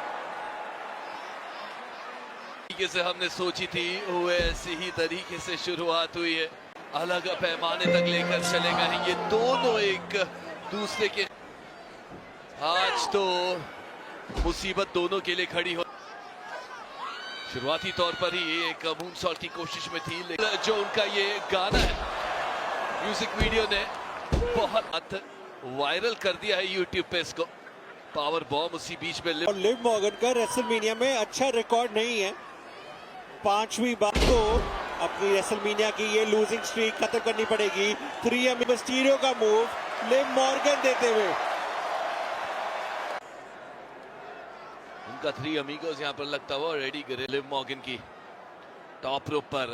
तरीके से हमने सोची थी वैसे ही तरीके से शुरुआत हुई है। अलग पैमाने तक लेकर चलेगा ये दोनों एक दूसरे के। आज तो मुसीबत दोनों के लिए खड़ी हो। शुरुआती तौर पर ही एक मूनसॉल्ट की कोशिश में थी, लेकिन जो उनका ये गाना है म्यूजिक वीडियो ने बहुत वायरल कर दिया है यूट्यूब पे इसको। पावर बॉम्ब उसी बीच में और लिव मॉर्गन का रेसलमेनिया में अच्छा रिकॉर्ड नहीं है। 5वीं बार तो अपनी रेसलमेनिया की ये लूजिंग स्ट्रीक खत्म करनी पड़ेगी। 3 मिस्टीरियो का मूव लिव मॉर्गन देते हुए। उनका 3 अमीगोस यहाँ पर लगता हुआ रेडी करे। लिव मॉर्गन की टॉप रोप पर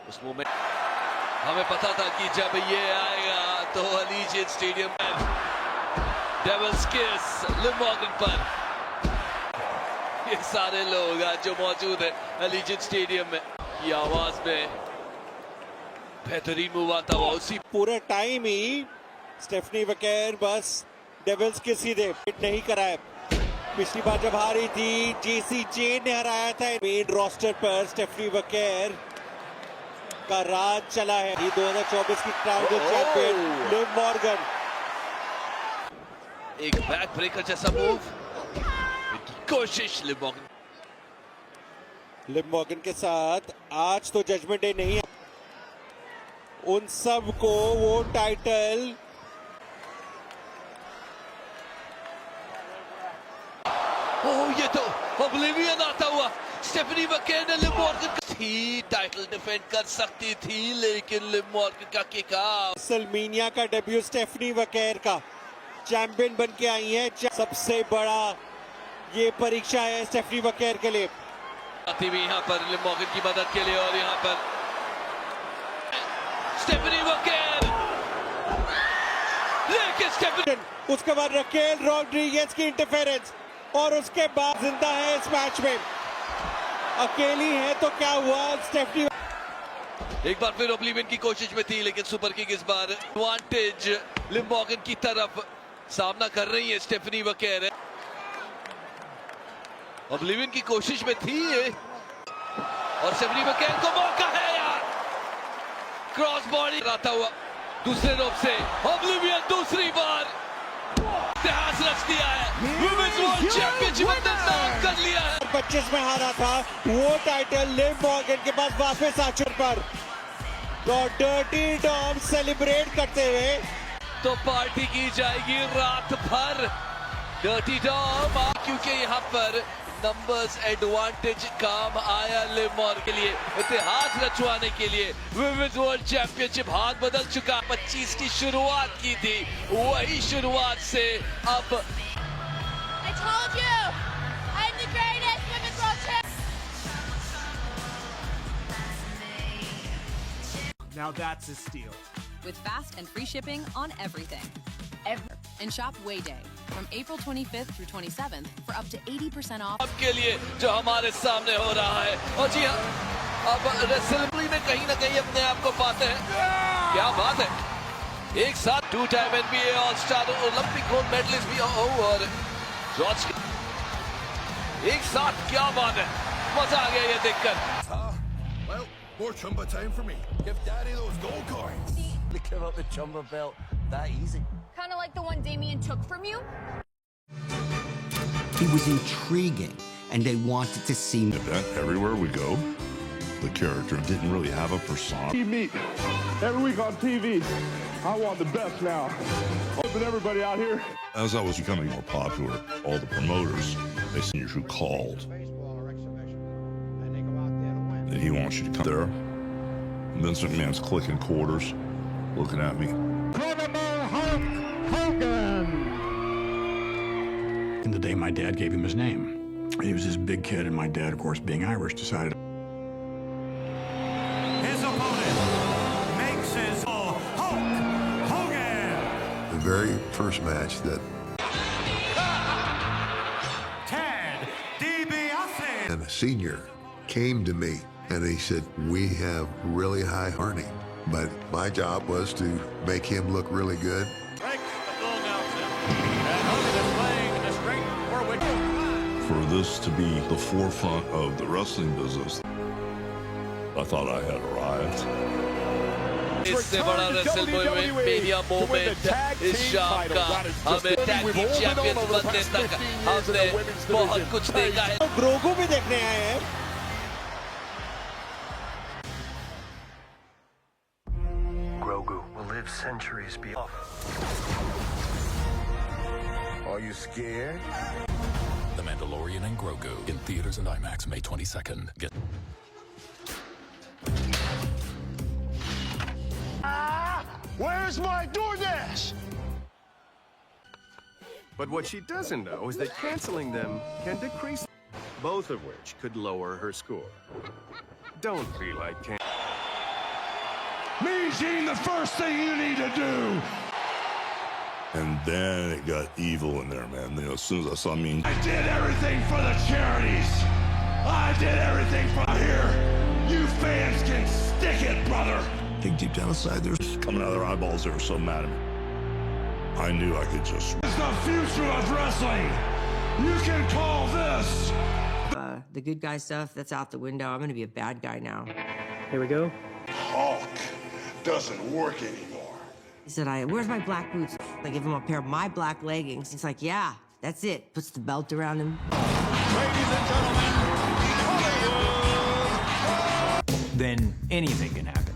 उस मोमेंट हमें पता था कि जब ये आएगा तो अलीजिएंट स्टेडियम में डेविल्स किस लिव मॉर्गन पर ये सारे लोग आज जो मौजूद है अलीजिएंट स्टेडियम में की आवाज में बेहतरीन मूव आता हुआ। उसी पूरे टाइम ही स्टेफनी वकेर बस डेविल्स किस ही दे हिट नहीं कराया। पिछली बार जब हारी थी जेसी जेन ने हराया था। मेन रोस्टर पर स्टेफनी वकेर का राज चला है। 2024 की क्राउन चैंपियन लिव मॉर्गन। एक बैक ब्रेकर जैसा मूव कोशिश लिव मॉर्गन के साथ आज तो जजमेंट डे नहीं है। उन सब को वो टाइटल ये तो ऑब्लिवियन आता हुआ। स्टेफनी वकेर ने लिव मॉर्गन थी टाइटल डिफेंड कर सकती थी, लेकिन लिव मॉर्गन का किक आउट। रेसलमेनिया का डेब्यू स्टेफनी वकेर का चैंपियन बन के आई है। सबसे बड़ा ये परीक्षा है स्टेफनी वकेर के लिए। आती हुई यहाँ पर लिव मॉर्गन की मदद के लिए और यहाँ पर स्टेफनी वकेर, लेकिन स्टेफनी उसके बाद रकेल रॉड्रिगेज की इंटरफेरेंस और उसके बाद जिंदा है इस मैच में। अकेली है तो क्या हुआ। स्टेफनी एक बार फिर ओब्लिवियन की कोशिश में थी, लेकिन सुपर किक इस बार एडवांटेज लिव मॉर्गन की तरफ सामना कर रही है स्टेफनी वकेर। ओब्लिवियन की कोशिश में थी और स्टेफनी वकेर को मौका है यार। क्रॉस बॉडी आता हुआ दूसरे रोप से ओब्लिवियन दूसरी बार इतिहास रच दिया है। वुमेन्स वर्ल्ड चैंपियनशिप अपने नाम कर लिया है। 25 में हारा था वो टाइटल लिव मॉर्गन के पास वापस आ चुके पर तो डर्टी डॉम सेलिब्रेट करते हुए तो पार्टी की जाएगी रात भर। डर्टी डॉम क्योंकि यहाँ पर नंबर्स एडवांटेज काम आया लिव मॉर्गन के लिए इतिहास रचवाने के लिए। विमेंस वर्ल्ड चैंपियनशिप हाथ बदल चुका। 25 की शुरुआत की थी, वही शुरुआत से अब I told you, I'm the greatest women's world champion. Now that's a steal. With fast and free shipping on everything. Ever. And shop Wayday from April 25th through 27th for up to 80% off. अब के लिए जो हमारे सामने हो रहा है। और जी हाँ, अब रेसलमेनिया में कहीं ना कहीं अपने आप को पाते हैं। क्या बात है। एक साथ 2-time NBA all star Olympic gold medallist भी हो और जॉर्ज एक साथ, क्या बात है। मजा आ गया ये देखकर। Well, more Chumba time for me. Give Daddy those gold coins. They give up the Chumba belt that easy. Kind of like the one Damien took from you. He was intriguing, and they wanted to see Everywhere we go, the character didn't really have a persona. We meet every week on TV. I want the best now. Open everybody out here. As I was becoming more popular, all the promoters, they seen you who called. And he wants you to come there. And Vince McMahon's clicking quarters, looking at me. And the day my dad gave him his name, he was this big kid, and my dad, of course, being Irish, decided opponent makes his Hulk Hogan. The very first match that Ted DiBiase and a senior came to me and he said, we have really high earning, but my job was to make him look really good. For this to be the forefront of the wrestling business, I thought I had arrived. इससे बड़ा रेसलमेनिया मोमेंट इस शाम का हमें टैग टीम चैंपियंस बनने तक हमने बहुत कुछ देखा है। ग्रोगो भी देखने आए हैं। Grogu will live centuries beyond. Are you scared? The Mandalorian and Grogu in theaters and IMAX May 22nd. Where's my DoorDash? But what she doesn't know is that canceling them can decrease, both of which could lower her score. Don't be like Can. Mean Gene, the first thing you need to do. And then it got evil in there, man. You know, as soon as I saw Mean, I did everything for the charities. I did everything for here. You fans can stick it, brother. I think deep down inside, there's coming out of their eyeballs. They were so mad at me. I knew I could just. It's the future of wrestling. You can call this. The good guy stuff, that's out the window. I'm gonna be a bad guy now. Here we go. Hulk doesn't work anymore. He said, where's my black boots? I give him a pair of my black leggings. He's like, yeah, that's it. Puts the belt around him. Ladies and gentlemen, Hollywood. Then anything can happen.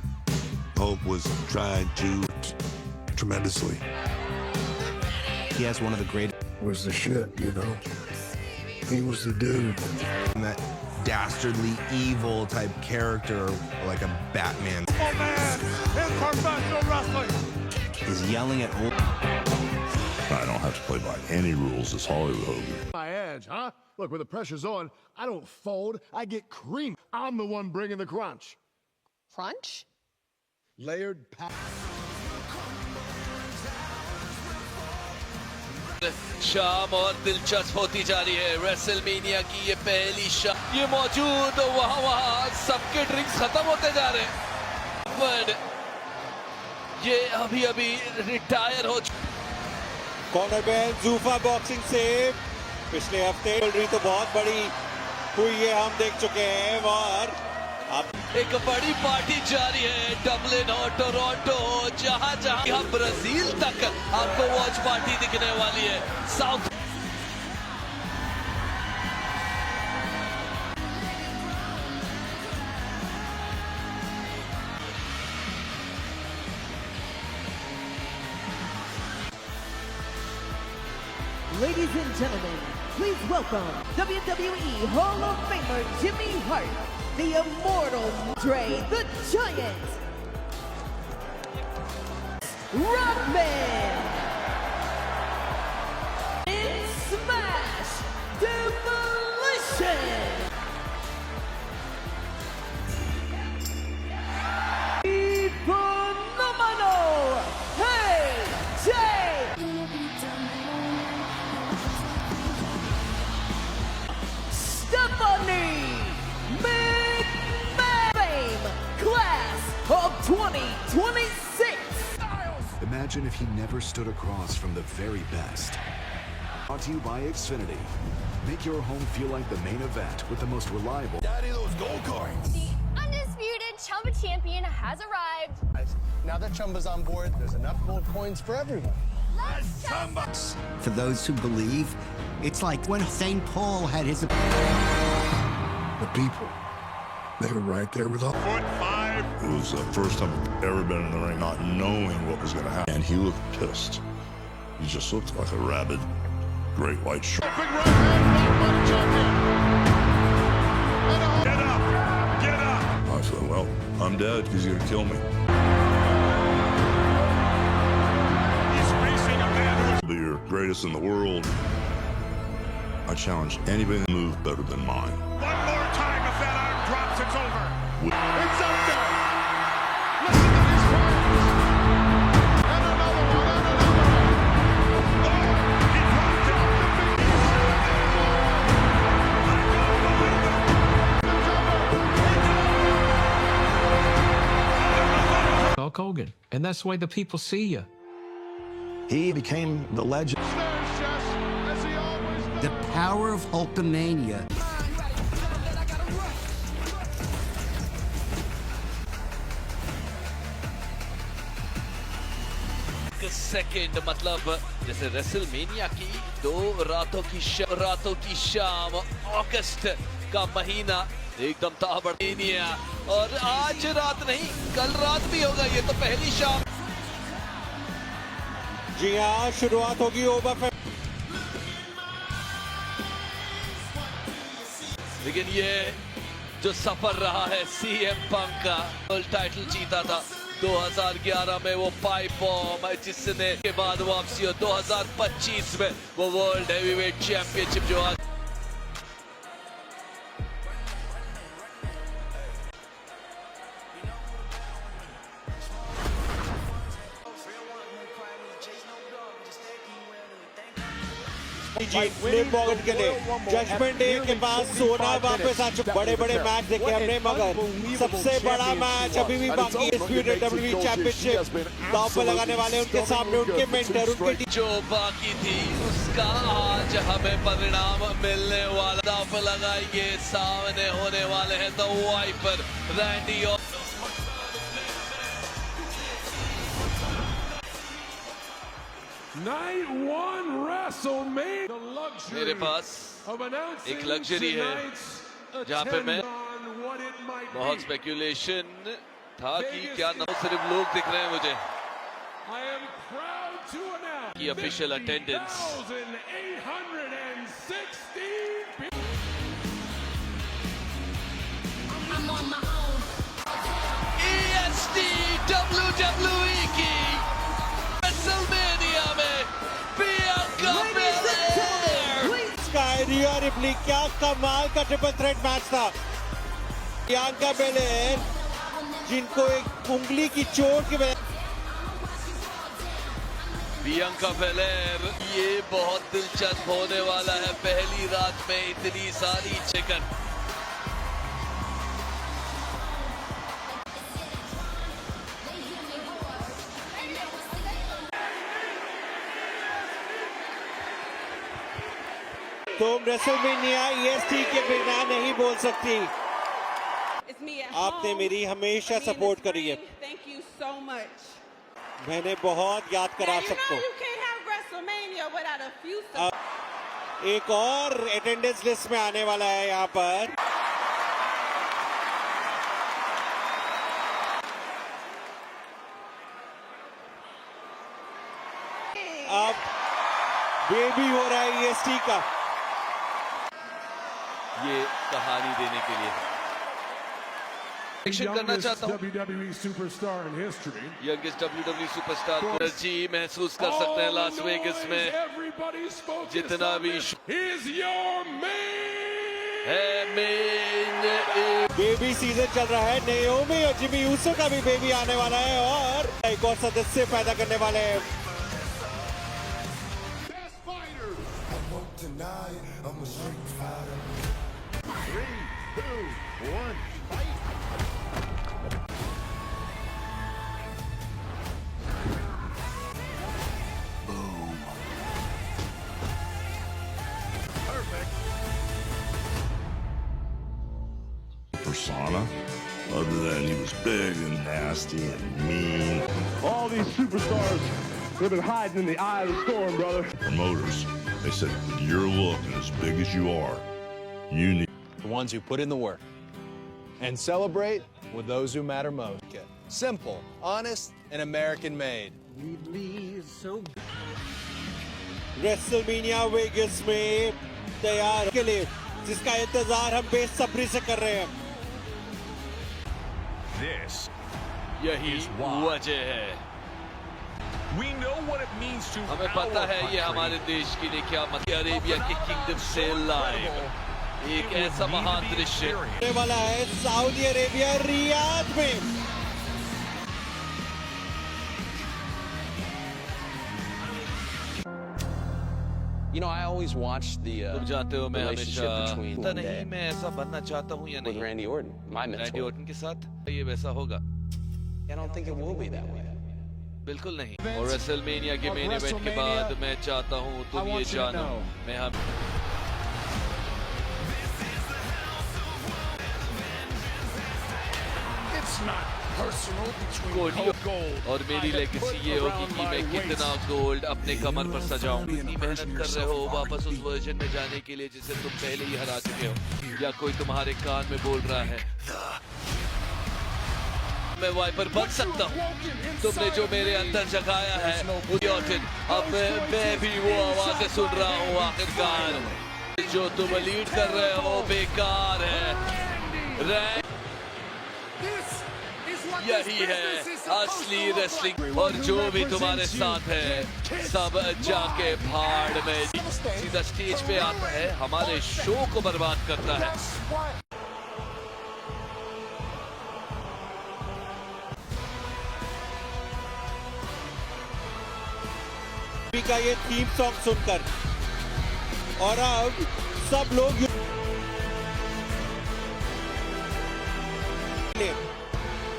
Hulk was trying to tremendously. He has one of the great. Was the shit, you know? He was the dude. And that dastardly evil type character, like a Batman. Oh man, in professional wrestling. Is yelling at old. I don't have to play by any rules as Hollywood Hogan. My edge, huh? Look, when the pressure's on, I don't fold, I get cream. I'm the one bringing the crunch. Crunch? Layered pack. शाम और दिलचस्प होती जा रही है रेसलमेनिया की ये पहली शाम ये मौजूद वहां सबके ड्रिंक्स खत्म होते जा रहे हैं बट ये अभी रिटायर हो कॉर्नर बैन जूफा बॉक्सिंग से पिछले हफ्ते रही तो बहुत बड़ी हुई है हम देख चुके हैं और अब एक बड़ी पार्टी जारी है डबलिन और टोरंटो जहां ब्राजील तक आपको वॉच पार्टी दिखने वाली है south Ladies and gentlemen, please welcome WWE Hall of Famer Jimmy Hart, the Immortal Andre the Giant, Rockman, and Smash Demolition. Phenomenal! Hey, Jay! Stephanie McMahon, class of 2026. Imagine if he never stood across from the very best. Brought to you by Xfinity. Make your home feel like the main event with the most reliable. Daddy, those gold coins. The undisputed Chumba champion has arrived. Now that Chumba's on board, there's enough gold coins for everyone. Let's Chumba. For those who believe, it's like when St. Paul had his. The people, they were right there with us. Foot 5. It was the first time I've ever been in the ring not knowing what was going to happen. And he looked pissed. He just looked like a rabid, great white shark. Big right hand, Get up! Get up! I said, well, I'm dead because he's going to kill me. He's facing a man who's Be your greatest in the world. I challenge anybody to move better than mine. one more time. If that arm drops, it's over. It's up there. Hogan, and that's the way the people see you. He became the legend. The power of Hulkamania. Second मतलब जैसे रेसलमेनिया की 2 रातों की शाम, अगस्त का महीना एकदम ताबड़तोड़, और आज रात नहीं कल रात भी होगा, ये तो पहली शाम। जी हाँ, शुरुआत होगी ओवर, लेकिन ये जो सफर रहा है सीएम पंक का, वर्ल्ड टाइटल जीता था 2011 में वो पाइप बॉम्ब, जिसने के बाद वापसी, और 2025 में वो वर्ल्ड हेवीवेट चैंपियनशिप जो आज जीतने पॉकेट के लिए जजमेंट डे के पास सोना वापस आ चुका। बड़े बड़े मैच देखे हमने, मगर सबसे बड़ा मैच अभी भी बाकी है। WWE चैंपियनशिप दांव पे लगाने वाले उनके सामने उनके मेंटर, उनके जो बाकी थी उसका आज हमें परिणाम मिलने वाला। दांव पे लगाएंगे, सामने होने वाले हैं द वाइपर रैंडी और Night 1 WrestleMania. मेरे पास एक लग्जरी है जहाँ पे मैं बहुत स्पेकुलेशन था कि क्या ना सिर्फ लोग दिख रहे हैं मुझे की ऑफिशियल अटेंडेंस। EST WWE की WrestleMania में बियांका बेलेयर, स्काई रिया रिप्ली, क्या कमाल का ट्रिपल थ्रेट मैच था। बियांका बेलेयर जिनको एक उंगली की चोट की वजह, बियांका बेलेयर, ये बहुत दिलचस्प होने वाला है। पहली रात में इतनी सारी चिकन, तुम रेसलमेनिया EST के बिना नहीं बोल सकती। आपने मेरी हमेशा सपोर्ट करी है। मैंने बहुत याद करा सबको। एक और अटेंडेंस लिस्ट में आने वाला है यहाँ पर। अब बेबी हो रहा है EST का, ये कहानी देने के लिए करना चाहता हूँ। WWE superstar in history. Youngest WWE superstar energy महसूस कर सकते हैं लास वेगस में। जितना भी है मेन बेबी सीजन चल रहा है। नेओमी और जिमी यूसो का भी बेबी आने वाला है और एक और सदस्य पैदा करने वाले हैं। Persona, other than he was big and nasty and mean. All these superstars, they've been hiding in the eye of the storm, brother. Promoters, they said, with your look and as big as you are, you need the ones who put in the work and celebrate with those who matter most. Simple, honest, and American made. WrestleMania Vegas में तैयार के लिए जिसका इंतजार हम बेसब्री से कर रहे हैं। यही वजह है। हमें पता है ये हमारे देश के लिए क्या मतलब। अरेबिया के किंगडम से लाइव एक ऐसा महान दृश्य होने वाला है सऊदी अरेबिया रियाद में। You know, I always watched the relationship between one day मैं ऐसा बनना चाहता हूँ या नहीं with Randy Orton, my mentor. Randy Orton के साथ ये वैसा होगा। I don't think it will be that way. बिल्कुल नहीं। और रेसलमेनिया के मेन इवेंट के बाद मैं चाहता हूँ तुम ये जानो, मैं हम और मेरी लेगेसी ये होगी कि मैं कितना गोल्ड अपने कमर पर सजाऊं। इतनी मेहनत कर रहे हो वापस उस वर्जन में जाने के लिए जिसे तुम पहले ही हरा चुके हो, या कोई तुम्हारे कान में बोल रहा है मैं वाइपर बन सकता हूँ। तुमने जो मेरे अंदर जगाया है अब मैं भी वो आवाजें सुन रहा हूँ। आखिरकार जो तुम लीड कर रहे हो बेकार है। यही है असली रेसलिंग, और जो भी तुम्हारे साथ है सब जाके भाड़ में सीधा स्टेज पे आता है, हमारे शो को बर्बाद करता है। का ये थीम सॉन्ग सुनकर और अब सब लोग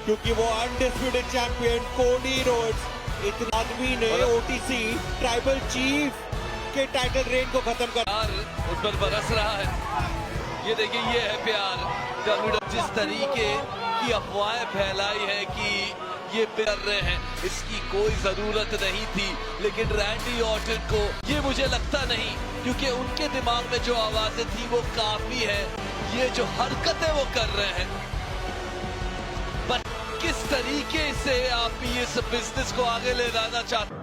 क्योंकि वो अनडिस्प्यूटेड चैंपियन कोडी रोड्स इतने आदमी ने ओटीसी ट्राइबल चीफ के टाइटल रेन को खत्म कर उस पर बरस रहा है। ये देखिए ये है प्यार। जिस तरीके की अफवाहें फैलाई है कि ये कर रहे हैं, इसकी कोई जरूरत नहीं थी, लेकिन रैंडी ऑर्टन को ये मुझे लगता नहीं, क्योंकि उनके दिमाग में जो आवाजें थी वो काफी है। ये जो हरकतें वो कर रहे हैं, किस तरीके से आप इस बिजनेस को आगे ले जाना चाहते हैं।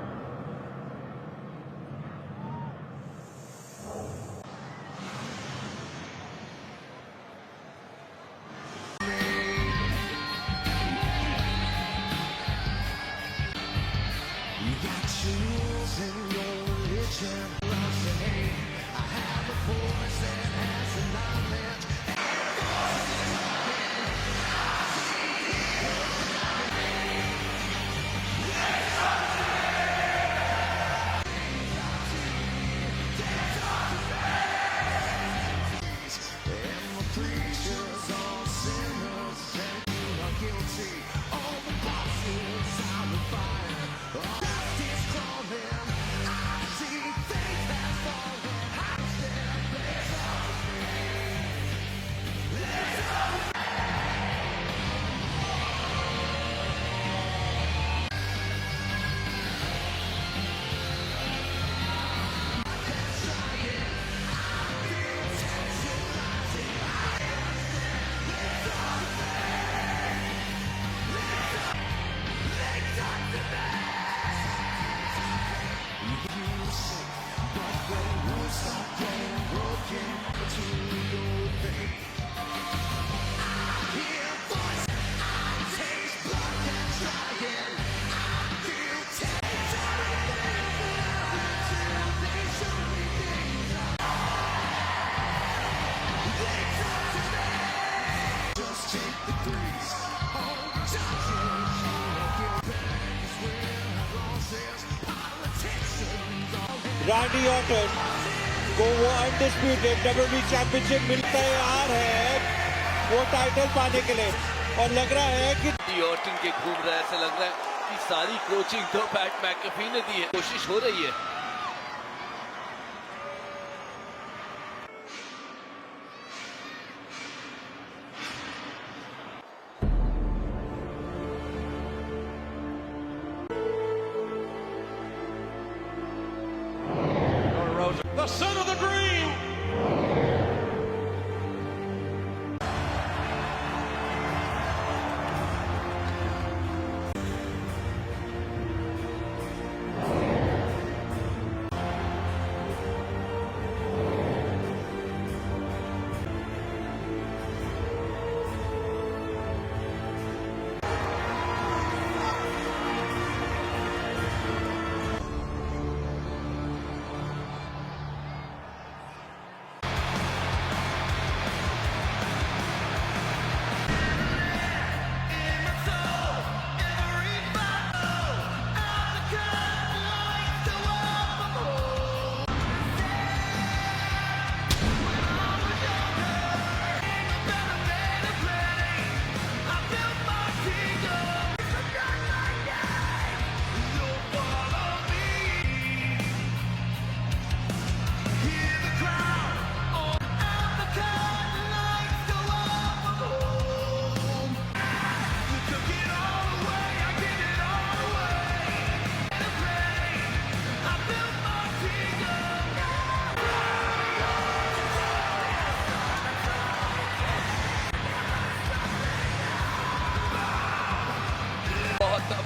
रैंडी ऑर्टन को वो अनडिस्प्यूटेड WWE चैंपियनशिप मिलता तैयार है वो टाइटल पाने के लिए, और लग रहा है कि ऑर्टन के घूम रहा है। ऐसा लग रहा है कि सारी कोचिंग तो पैट मैकअफी ने दी है। कोशिश हो रही है। The son of the dream.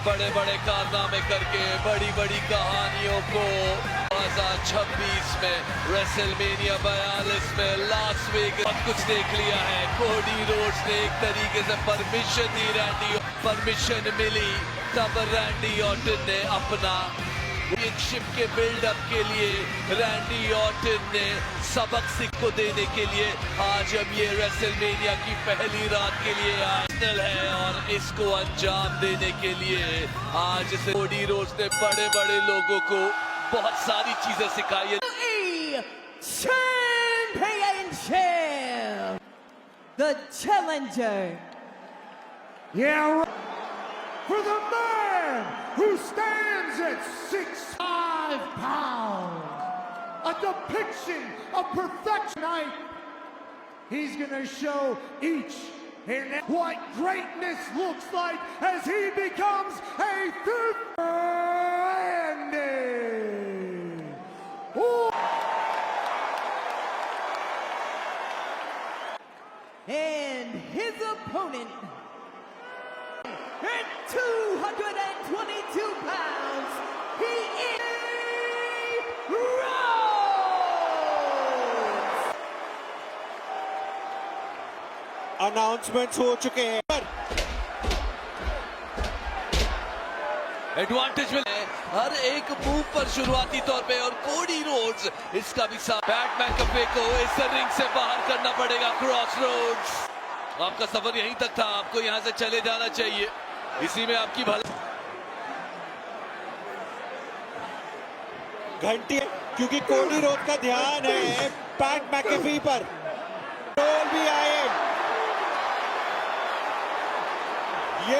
बड़े बड़े कारनामे करके बड़ी बड़ी कहानियों को 2026 में रेसलमेनिया 42 में लास वेगास सब कुछ देख लिया है। कोडी रोड्स ने एक तरीके से परमिशन दी, रैंडी परमिशन मिली, तब रैंडी ऑर्टन ने अपना चैंपियनशिप के बिल्डअप के लिए रैंडी ऑर्टन ने सबक सिक्को देने के लिए आज अब ये रेसलमेनिया की पहली रात के लिए है और इसको अंजाम देने के लिए आज से कोडी रोड्स ने बड़े बड़े लोगों को बहुत सारी चीजें सिखाई है। Championship, the challenger. Yeah, for the man who stands at 6'5" a depiction of perfection. He's gonna show each and what greatness looks like as he becomes a Randy. And his opponent at 222 pounds, he is Rhodes. Announcements हो चुके हैं। एडवांटेज मिले हर एक मूव पर शुरुआती तौर पे और कोडी रोड्स इसका भी साथ पैट मैकअफे को इस रिंग से बाहर करना पड़ेगा। क्रॉस रोड्स आपका सफर यहीं तक था, आपको यहां से चले जाना चाहिए, इसी में आपकी भलाई। घंटी क्योंकि कोडी रोड्स का ध्यान है पैट मैकअफे पर। रोल भी आए ये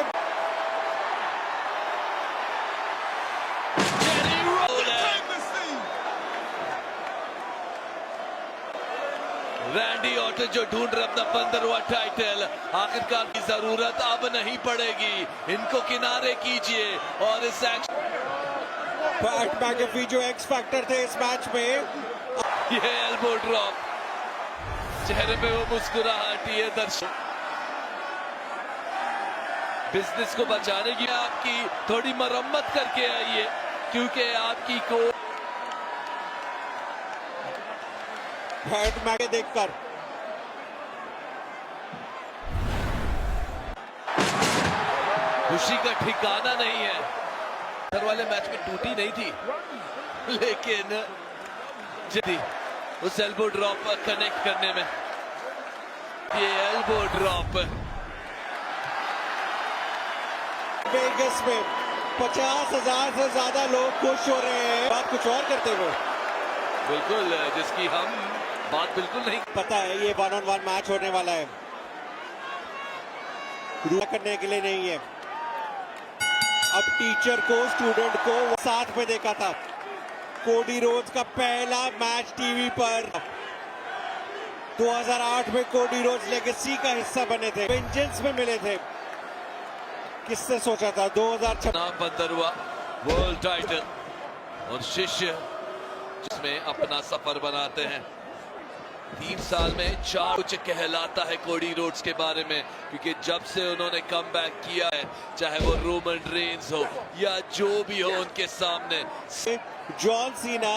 रैंडी ऑर्टन जो ढूंढ रहे अपना 15वां टाइटल, आखिरकार की जरूरत अब नहीं पड़ेगी, इनको किनारे कीजिए और इस पैट मैकअफे जो एक्स फैक्टर थे इस मैच में, ये एल्बो ड्रॉप, चेहरे पे वो मुस्कुराहट, ये दर्शक बिजनेस को बचाने की आपकी थोड़ी मरम्मत करके आइए क्योंकि आपकी को पैट मैके देखकर खुशी का ठिकाना नहीं है। सर वाले मैच में टूटी नहीं थी लेकिन जल्दी उस एल्बो ड्रॉप कनेक्ट करने में, ये एल्बो ड्रॉप वेगस में 50,000 से ज्यादा लोग खुश हो रहे हैं। बात कुछ और करते हुए बिल्कुल, जिसकी हम बात बिल्कुल नहीं पता है, ये 1-on-1 मैच होने वाला है, रूल करने के लिए नहीं है। अब टीचर को स्टूडेंट को साथ में देखा था। कोडी रोड्स का पहला मैच टीवी पर 2008 में कोडी रोड्स लेगेसी का हिस्सा बने थे, वेंजेंस में मिले थे। किसने सोचा था 2006 15वां वर्ल्ड टाइटल और शिष्य जिसमें अपना सफर बनाते हैं। 3 साल में 4 कुछ कहलाता है कोडी रोड्स के बारे में, क्योंकि जब से उन्होंने कमबैक किया है, चाहे वो रोमन रेंस हो या जो भी हो उनके सामने। जॉन सीना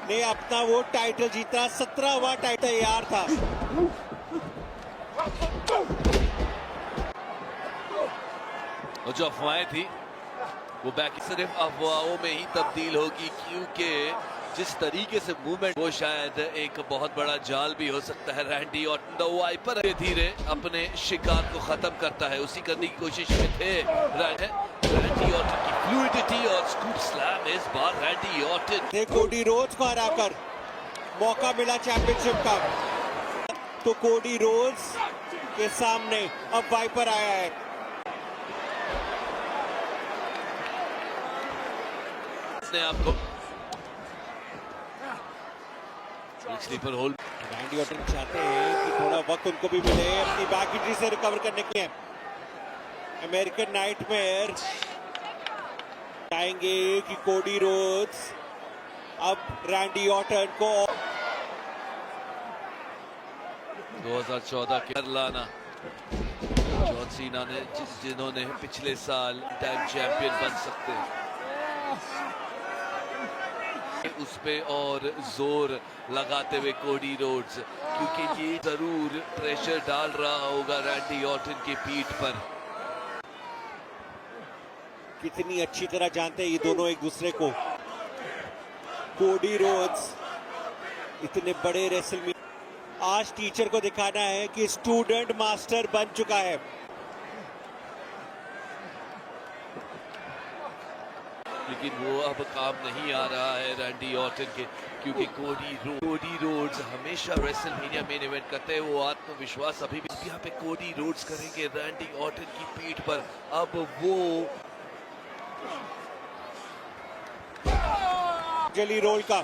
ने अपना वो टाइटल जीता, 17वां टाइटल तैयार था। और जो अफवाहें थी वो बैक सिर्फ अफवाहों में ही तब्दील होगी, क्योंकि जिस तरीके से मूवमेंट वो शायद एक बहुत बड़ा जाल भी हो सकता है। रैंडी ऑर्टन द वाइपर धीरे अपने शिकार को खत्म करता है, उसी करने की कोशिश में थे रैंडी ऑर्टन की फ्लूइडिटी और स्कूप स्लैम। इस बार रैंडी ऑर्टन ने कोडी रोड्स को हराकर मौका मिला चैंपियनशिप का, तो कोडी रोड्स के सामने अब वाइपर आया है। आपको स्लीपर होल्ड रैंडी ऑर्टन चाहते हैं कि थोड़ा वक्त उनको भी मिले अपनी बैक इंजरी से रिकवर करने के लिए। अमेरिकन नाइटमेयर चाहेंगे कि कोडी रोड्स अब रैंडी ऑर्टन को 2014 के लाना जॉन सीना ने जिन्होंने पिछले साल टाइम चैंपियन बन सकते हैं उस पे और जोर लगाते हुए कोडी रोड्स, क्योंकि ये जरूर प्रेशर डाल रहा होगा रैंडी ऑर्टन की पीठ पर। कितनी अच्छी तरह जानते हैं ये दोनों एक दूसरे को। कोडी रोड्स इतने बड़े रेसलमेनिया, आज टीचर को दिखाना है कि स्टूडेंट मास्टर बन चुका है। लेकिन वो अब काम नहीं आ रहा है रैंडी ऑर्टन के, क्योंकि कोडी रोड्स हमेशा रेसलमेनिया मेन इवेंट करते हैं। वो आत्मविश्वास अभी भी यहाँ पे कोडी रोड्स करेंगे रैंडी ऑर्टन की पीठ पर। अब वो जली रोल का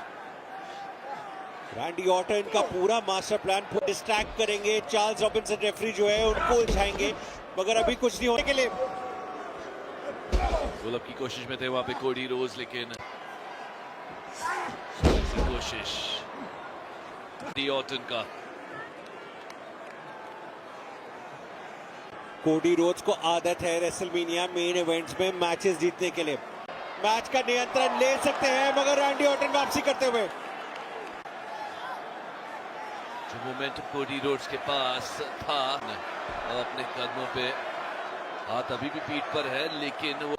रैंडी ऑर्टन का पूरा मास्टर प्लान डिस्ट्रैक्ट करेंगे। चार्ल्स रॉबिन्सन रेफरी जो है उनको उलझाएंगे, मगर अभी कुछ नहीं होने के लिए। पुल-अप की कोशिश में थे वहां पे कोडी रोड्स, लेकिन कोशिश रैंडी ऑर्टन का। कोडी रोड्स को आदत है रेसलमेनिया मेन इवेंट्स में मैचेस जीतने के लिए। मैच का नियंत्रण ले सकते हैं, मगर रैंडी ऑर्टन वापसी करते हुए। जो मोमेंटम कोडी रोड्स के पास था, अपने कदमों पे हाथ अभी भी पीठ पर है, लेकिन वो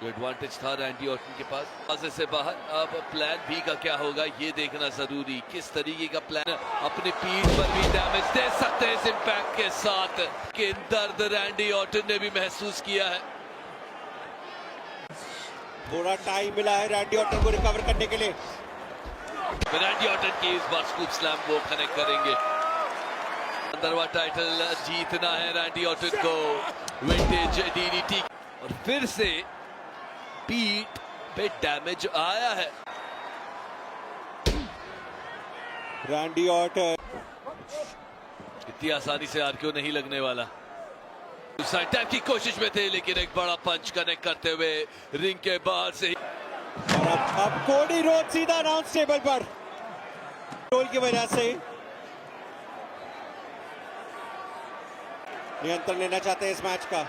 एडवांटेज था रैंडी ऑर्टन के पास। दरवाजे से बाहर अब प्लान बी का क्या होगा ये देखना जरूरी। किस तरीके का प्लान, अपनी पीठ पर भी डैमेज दे सकते हैं इस इंपैक्ट के साथ। कि दर्द रैंडी ऑर्टन ने भी महसूस किया है। थोड़ा टाइम मिला है रैंडी ऑर्टन को रिकवर करने के लिए। रैंडी ऑर्टन की इस बार स्कूप स्लैम वो कनेक्ट करेंगे। 15वां टाइटल जीतना है रैंडी ऑर्टन को। विंटेज डीडीटी और फिर से पीठ पे डैमेज आया है। रैंडी ऑर्टन इतनी आसानी से आरक्यू नहीं लगने वाला। साइड टैप की कोशिश में थे, लेकिन एक बड़ा पंच कनेक्ट करते हुए रिंग के बाहर से। और अब कोडी रोड्स सीधा अनाउंस टेबल पर रोल की वजह से नियंत्रण लेना चाहते हैं इस मैच का।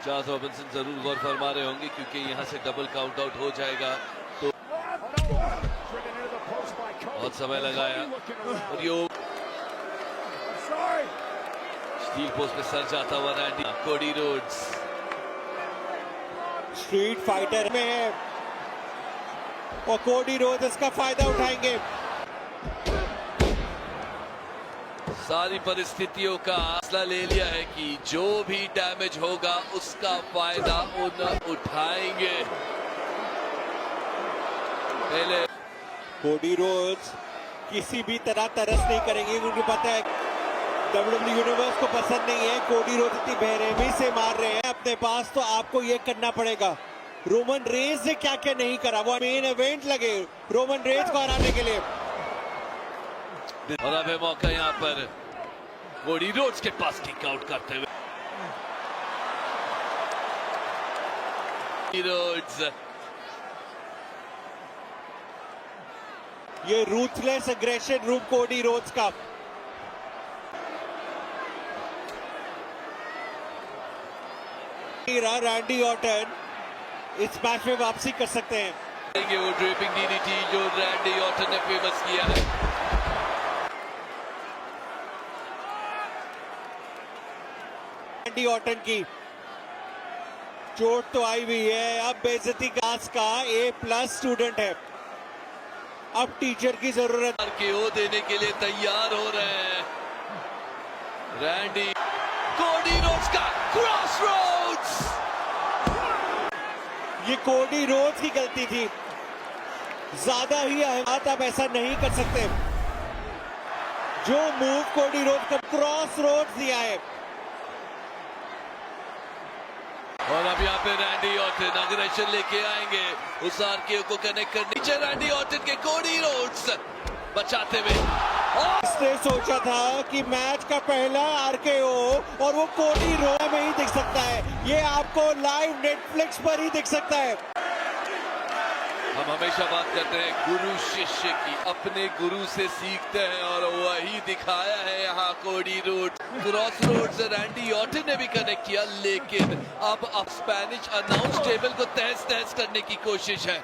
चार्ल्स रॉबिन्सन जरूर गौर फरमा रहे होंगे, क्योंकि यहां से डबल काउंट आउट हो जाएगा। तो बहुत समय लगाया और ये स्टील पोस्ट पे सर जाता हुआ Randy. Cody Rhodes street fighter में है और कोडी रोड्स इसका फायदा उठाएंगे। सारी परिस्थितियों का फैसला ले लिया है कि जो भी डैमेज होगा उसका फायदा उठाएंगे। पहले कोडी रोड्स किसी भी तरह तरस नहीं करेंगे, क्योंकि पता है WWE यूनिवर्स को पसंद नहीं है कोडी रोड्स इतनी बेरहमी से मार रहे हैं अपने पास। तो आपको ये करना पड़ेगा। रोमन रेंज ने क्या क्या नहीं करा, वो मेन इवेंट लगे रोमन रेंज को हराने के लिए। और अब है मौका यहाँ पर कोडी रोड्स के पास किक आउट करते हुए। रोड्स ये रूथलेस एग्रेशन रूप कोडी रोड्स का। रैंडी ऑर्टन इस मैच में वापसी कर सकते हैं। वो ड्रिपिंग डीडीटी जो रैंडी ऑर्टन ने फेमस किया है। रैंडी ऑर्टन की चोट तो आई हुई है, अब बेइज्जती का A+ स्टूडेंट है। अब टीचर की जरूरत केओ देने के लिए तैयार हो रहे हैं रैंडी। कोडी रोड्स का क्रॉसरोड्स, ये कोडी रोड्स की गलती थी। ज्यादा ही अहमियत आप ऐसा नहीं कर सकते। जो मूव कोडी रोड्स को क्रॉसरोड्स दिया है। और अब यहाँ पे रैंडी ऑर्टन अग्रेशन लेके आएंगे, उस आरकेओ को कनेक्ट करने। नीचे रैंडी ऑर्टन के कोडी रोड्स बचाते हुए। इसने सोचा था कि मैच का पहला आरकेओ और वो कोडी रोड्स में ही दिख सकता है। ये आपको लाइव नेटफ्लिक्स पर ही दिख सकता है। हम हमेशा बात करते हैं गुरु शिष्य की, अपने गुरु से सीखते हैं और वही दिखाया है यहाँ कोडी रोड। क्रॉस रोड से रैंडी ऑर्टन ने भी कनेक्ट किया, लेकिन अब स्पेनिश अनाउंस टेबल को तहस नहस करने की कोशिश है।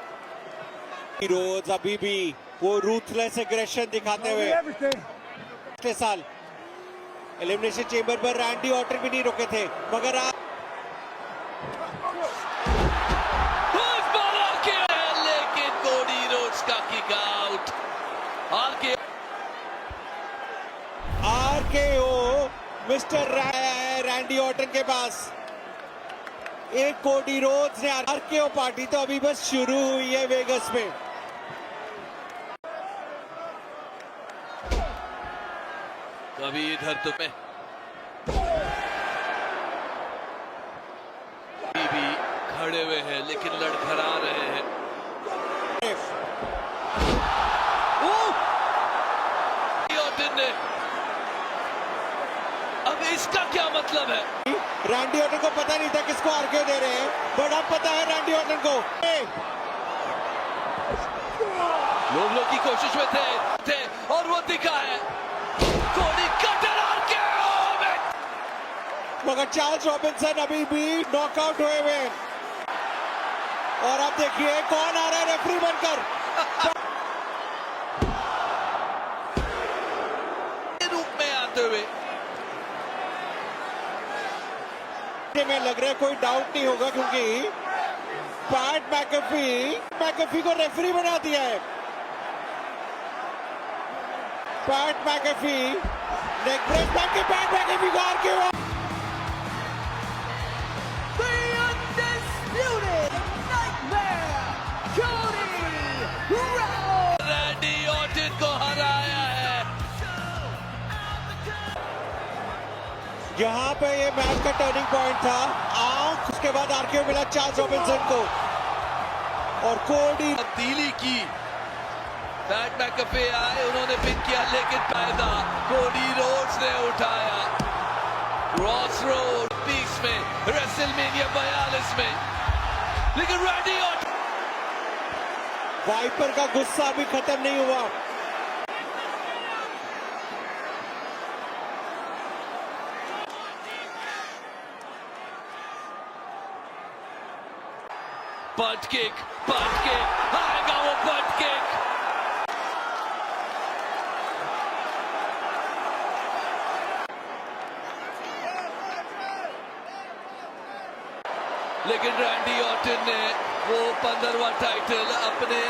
रोज अभी भी वो रूथलेस एग्रेशन दिखाते हुए पिछले साल एलिमिनेशन चेंबर पर रैंडी ऑर्टन भी नहीं रुके थे, मगर लेकिन कोडी रोड्स का kick out. RKO mister Randy Orton के पास। एक कोडी रोड्स ने आरकेओ पार्टी तो अभी बस शुरू हुई है वेगस में। कभी इधर तो मैं भी खड़े हुए हैं, लेकिन लड़खड़ा रहे हैं। ने अब इसका क्या मतलब है? रैंडी ऑर्टन को पता नहीं था किसको आरकेओ दे रहे हैं, बट अब पता है रैंडी ऑर्टन को। लोग की कोशिश में थे और वो दिखा है कोडी कटर आरकेओ में, मगर चार्ल्स रॉबिन्सन अभी भी नॉकआउट हुए हुए। और अब देखिए कौन आ रहा है रेफरी बनकर। रूप में आते हुए में लग रहा है कोई डाउट नहीं होगा, क्योंकि पैट मैकेफी को रेफरी बना दिया है। Pat McAfee neck break back के पैट मैकेफी को आरकेओ। रैंडी ऑर्टन को हराया है। यहाँ पे ये मैच का टर्निंग पॉइंट था। आंख उसके बाद आरकेओ मिला चार्ल्स रॉबिन्सन को और कोडी तब्दीली की। पैट मैकेफी आए, उन्होंने पिन किया, लेकिन फायदा कोडी रोड्स ने उठाया। क्रॉस रोड 20 में, रेसलमेनिया 42 में, लेकिन रैंडी ऑर्टन वाइपर का गुस्सा भी खत्म नहीं हुआ। पंच किक आएगा वो पंच किक। लेकिन रैंडी ऑर्टन ने वो 15वां टाइटल अपने